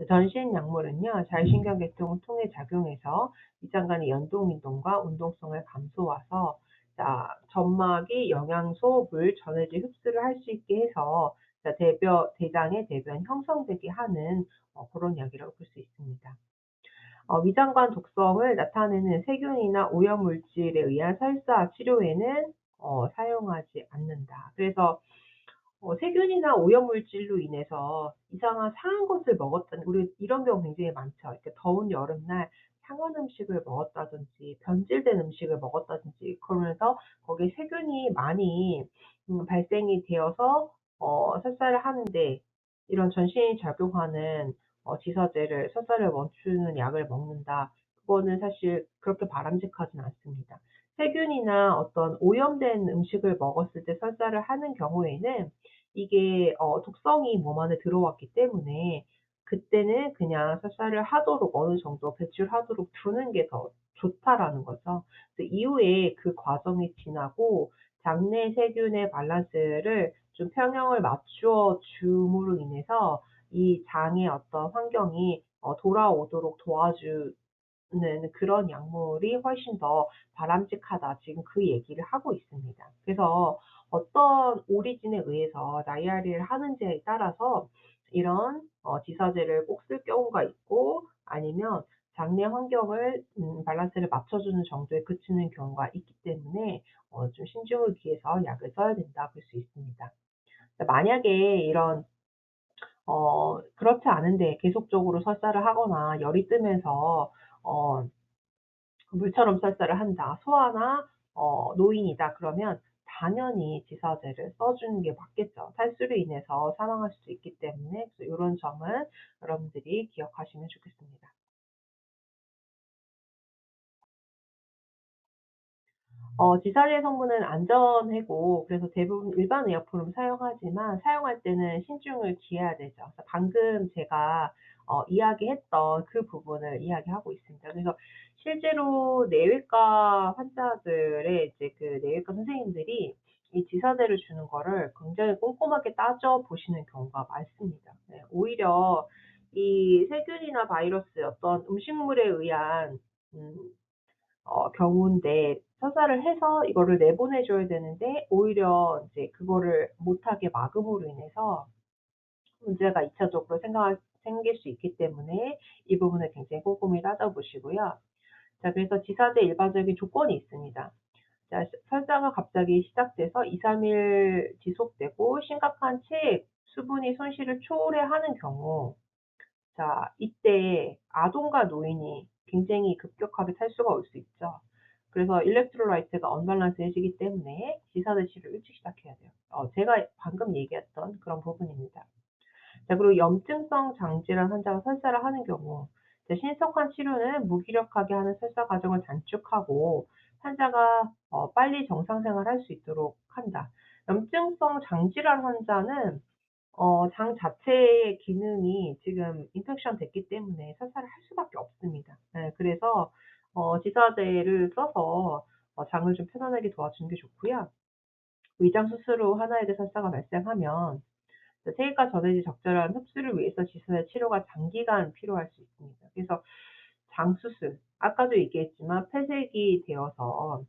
전신 약물은요, 자율신경계통을 통해 작용해서 위장관의 연동運동과 운동성을 감소와서 자, 점막이 영양소, 물, 전해질 흡수를 할 수 있게 해서 자, 대장의 대변 형성되게 하는 그런 약이라고 볼 수 있습니다. 위장관 독성을 나타내는 세균이나 오염물질에 의한 설사 치료에는 사용하지 않는다. 그래서 세균이나 오염물질로 인해서 이상한 상한 것을 먹었다는 우리 이런 경우 굉장히 많죠. 이렇게 더운 여름날 상한 음식을 먹었다든지 변질된 음식을 먹었다든지 그러면서 거기에 세균이 많이 발생이 되어서 설사를 하는데 이런 전신이 작용하는 지사제를 설사를 멈추는 약을 먹는다. 그거는 사실 그렇게 바람직하진 않습니다. 세균이나 어떤 오염된 음식을 먹었을 때 설사를 하는 경우에는 이게 독성이 몸 안에 들어왔기 때문에 그때는 그냥 설사를 하도록 어느 정도 배출하도록 두는 게 더 좋다라는 거죠. 그래서 이후에 그 과정이 지나고 장내 세균의 밸런스를 좀 평형을 맞추어 줌으로 인해서 이 장의 어떤 환경이 돌아오도록 도와주는 그런 약물이 훨씬 더 바람직하다. 지금 그 얘기를 하고 있습니다. 그래서 어떤 오리진에 의해서 나이아리를 하는지에 따라서 이런 지사제를 꼭 쓸 경우가 있고 아니면 장내 환경을 밸런스를 맞춰주는 정도에 그치는 경우가 있기 때문에 좀 신중을 기해서 약을 써야 된다 볼 수 있습니다. 만약에 이런 그렇지 않은데 계속적으로 설사를 하거나 열이 뜨면서 어 물처럼 설사를 한다. 소아나 노인이다 그러면 당연히 지사제를 써 주는 게 맞겠죠. 탈수로 인해서 사망할 수도 있기 때문에 그래서 요런 점은 여러분들이 기억하시면 좋겠습니다. 지사제 성분은 안전하고 그래서 대부분 일반 의약품을 사용하지만 사용할 때는 신중을 기해야 되죠. 그래서 방금 제가 이야기했던 그 부분을 이야기하고 있습니다. 그래서 실제로 내외과 환자들의 이제 그 내외과 선생님들이 이 지사제를 주는 거를 굉장히 꼼꼼하게 따져 보시는 경우가 많습니다. 네. 오히려 이 세균이나 바이러스 어떤 음식물에 의한 음 경우인데 서사를 해서 이거를 내보내 줘야 되는데 오히려 이제 그거를 못하게 막음으로 인해서 문제가 2 차적으로 생각할 생길 수 있기 때문에 이 부분을 굉장히 꼼꼼히 따져보시고요. 자 그래서 지사제 일반적인 조건이 있습니다. 자 설사가 갑자기 시작돼서 2-3일 지속되고 심각한 체액, 수분이 손실을 초래하는 경우 자 이때 아동과 노인이 굉장히 급격하게 탈수가 올 수 있죠. 그래서 일렉트로라이트가 언밸런스해지기 때문에 지사제 치료를 일찍 시작해야 돼요. 제가 방금 얘기했던 그런 부분입니다. 자 그리고 염증성 장질환 환자가 설사를 하는 경우 자 신속한 치료는 무기력하게 하는 설사 과정을 단축하고 환자가 빨리 정상 생활할 수 있도록 한다. 염증성 장질환 환자는 장 자체의 기능이 지금 인펙션 됐기 때문에 설사를 할 수밖에 없습니다. 예 그래서 지사제를 써서 장을 좀 편안하게 도와주는 게 좋고요. 위장 수술 후 하나에게 설사가 발생하면 세균과 전해질 적절한 흡수를 위해서 지사제 치료가 장기간 필요할 수 있습니다. 그래서 장 수술 아까도 얘기했지만 폐색이 되어서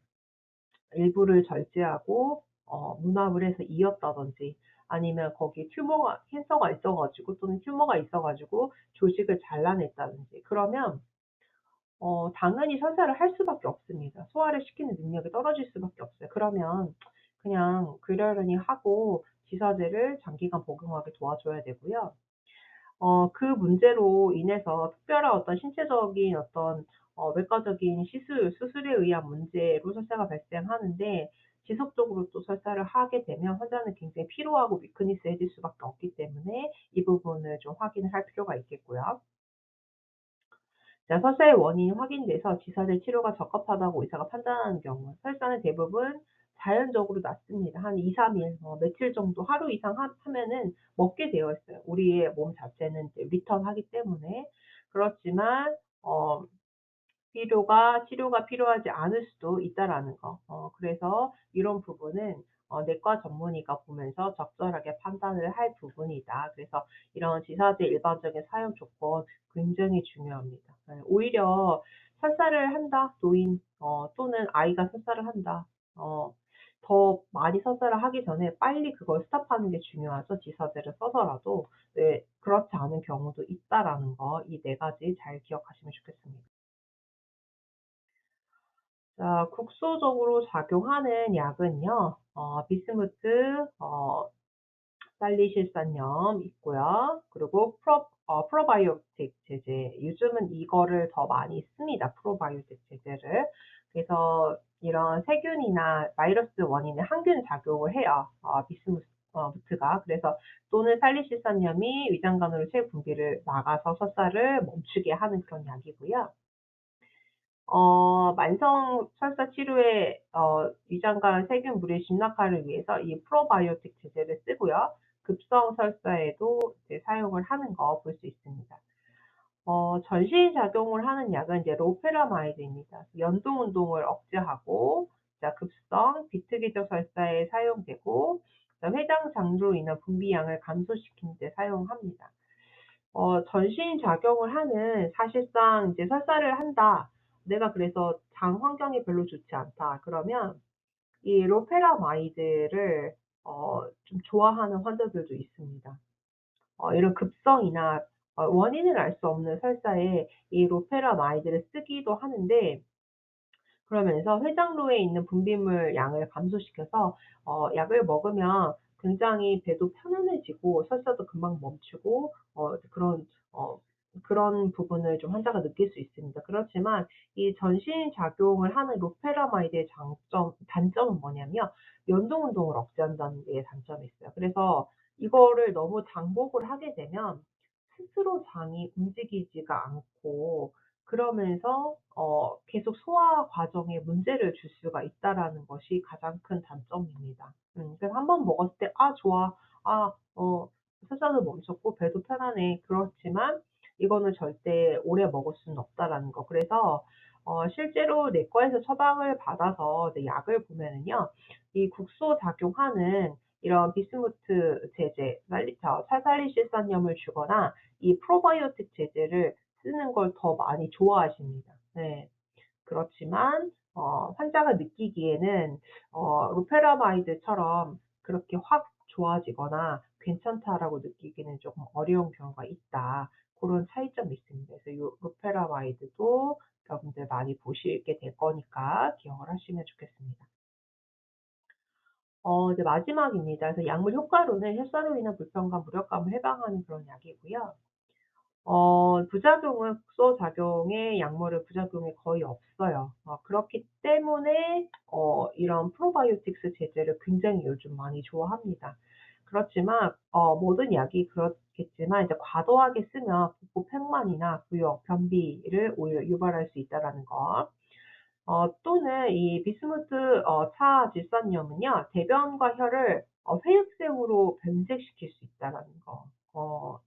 일부를 절제하고 문합을 해서 이었다든지 아니면 거기에 튜머가 캔서가 있어 가지고 또는 튜머가 있어 가지고 조직을 잘라냈다든지 그러면 당연히 설사를 할 수밖에 없습니다. 소화를 시키는 능력이 떨어질 수밖에 없어요. 그러면 그냥 그러려니 하고 지사제를 장기간 복용하게 도와줘야 되고요. 그 문제로 인해서 특별한 어떤 신체적인 어떤 외과적인 수술에 의한 문제로 설사가 발생하는데 지속적으로 또 설사를 하게 되면 환자는 굉장히 피로하고 위크니스해질 수밖에 없기 때문에 이 부분을 좀 확인을 할 필요가 있겠고요. 자 설사의 원인이 확인돼서 지사제 치료가 적합하다고 의사가 판단하는 경우 설사는 대부분 자연적으로 낫습니다. 한 2-3일 며칠 정도 하루 이상 하면은 먹게 되어 있어요. 우리의 몸 자체는 이제 리턴하기 때문에. 그렇지만 치료가 필요하지 않을 수도 있다라는 거. 그래서 이런 부분은 내과 전문의가 보면서 적절하게 판단을 할 부분이다. 그래서 이런 지사제 일반적인 사용 조건 굉장히 중요합니다. 예 오히려 설사를 한다 노인 또는 아이가 설사를 한다. 어 더 많이 설사를 하기 전에 빨리 그걸 스톱하는 게 중요하죠, 지사제를 써서라도. 네 그렇지 않은 경우도 있다라는 거 이 4 가지 잘 기억하시면 좋겠습니다. 자, 국소적으로 작용하는 약은요. 비스무트, 살리실산염 있고요. 그리고 프로바이오틱 제제. 요즘은 이거를 더 많이 씁니다, 프로바이오틱 제제를. 그래서 이런 세균이나 바이러스 원인의 항균 작용을 해요, 비스무트가. 그래서 또는 살리실산염이 위장관으로 체 분비를 막아서 설사를 멈추게 하는 그런 약이고요. 만성 설사 치료에 위장관 세균 무리 진압화를 위해서 이 프로바이오틱 제제를 쓰고요. 급성 설사에도 이제 사용을 하는 거 볼 수 있습니다. 전신 작용을 하는 약은 이제 로페라마이드입니다. 연동 운동을 억제하고 자 급성 비특이적 설사에 사용되고 자 회장 장로 인한 분비량을 감소시키는 데 사용합니다. 전신 작용을 하는 사실상 이제 설사를 한다. 내가 그래서 장 환경이 별로 좋지 않다. 그러면 이 로페라마이드를 좀 좋아하는 환자들도 있습니다. 이런 급성이나 원인을 알 수 없는 설사에 이 로페라마이드를 쓰기도 하는데 그러면서 회장로에 있는 분비물 양을 감소시켜서 약을 먹으면 굉장히 배도 편안해지고 설사도 금방 멈추고 그런 그런 부분을 좀 환자가 느낄 수 있습니다. 그렇지만 이 전신 작용을 하는 로페라마이드의 단점은 뭐냐면 연동 운동을 억제한다는 게 단점이 있어요. 그래서 이거를 너무 장복을 하게 되면 스스로 장이 움직이지가 않고 그러면서 계속 소화 과정에 문제를 줄 수가 있다라는 것이 가장 큰 단점입니다. 그래서 한 번 먹었을 때 '아 좋아. 아 설사도 멈췄고 배도 편하네.' 그렇지만 이거는 절대 오래 먹을 수는 없다라는 거. 그래서 실제로 내과에서 처방을 받아서 이제 약을 보면은요. 이 국소 작용하는 이런 비스무트 제제, 사살리실산염을 주거나 이 프로바이오틱 제제를 쓰는 걸 더 많이 좋아하십니다. 네. 그렇지만 환자가 느끼기에는 로페라마이드처럼 그렇게 확 좋아지거나 괜찮다라고 느끼기는 조금 어려운 경우가 있다. 고런 차이점이 있습니다. 그래서 요 로페라마이드도 여러분들 많이 보시게 될 거니까 기억을 하시면 좋겠습니다. 이제 마지막입니다. 그래서 약물 효과로는 혈사로 인한 불편감, 무력감을 해방하는 그런 약이고요. 부작용은 국소작용의 약물은 부작용이 거의 없어요. 그렇기 때문에 이런 프로바이오틱스 제제를 굉장히 요즘 많이 좋아합니다. 그렇지만 모든 약이 그렇겠지만 이제 과도하게 쓰면 복부팽만이나 부역, 변비를 오히려 유발할 수 있다라는 거. 또는 이 비스무트 차질산염은요. 대변과 혈을 회육성으로 변색시킬 수 있다라는 거.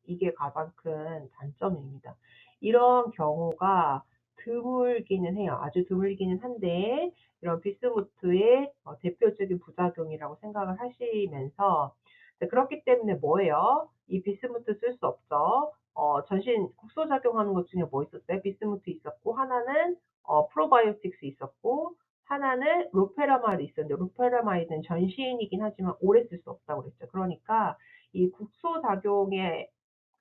이게 가장 큰 단점입니다. 이런 경우가 드물기는 해요. 아주 드물기는 한데 이런 비스무트의 대표적인 부작용이라고 생각을 하시면서 네 그렇기 때문에 뭐예요? 이 비스무트 쓸 수 없죠. 전신 국소작용하는 것 중에 뭐 있었어요? 비스무트 있었고 하나는 프로바이오틱스 있었고 하나는 로페라마이드 있었는데 로페라마이드는 전신이긴 하지만 오래 쓸 수 없다고 그랬죠. 그러니까 이 국소작용에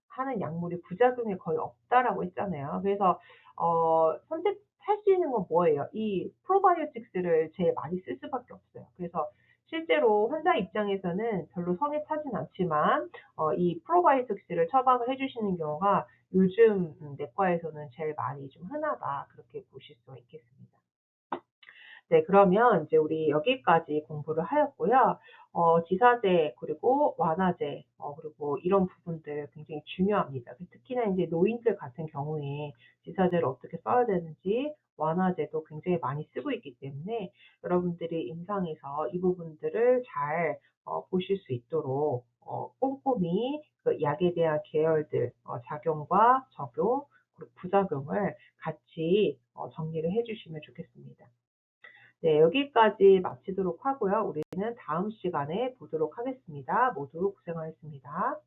하는 약물이 부작용이 거의 없다라고 했잖아요. 그래서 선택할 수 있는 건 뭐예요? 이 프로바이오틱스를 제일 많이 쓸 수밖에 없어요. 그래서 실제로 환자 입장에서는 별로 성에 차진 않지만 이 프로바이오틱스를 처방을 해 주시는 경우가 요즘 내과에서는 제일 많이 좀 흔하다. 그렇게 보실 수가 있겠습니다. 네 그러면 이제 우리 여기까지 공부를 하였고요. 지사제 그리고 완화제 그리고 이런 부분들 굉장히 중요합니다. 특히나 인제 노인들 같은 경우에 지사제를 어떻게 써야 되는지 완화제도 굉장히 많이 쓰고 있기 때문에 여러분들이 임상에서 이 부분들을 잘 보실 수 있도록 꼼꼼히 그 약에 대한 계열들 작용과 적용 그리고 부작용을 같이 정리를 해 주시면 좋겠습니다. 네, 여기까지 마치도록 하고요. 우리는 다음 시간에 보도록 하겠습니다. 모두 고생하셨습니다.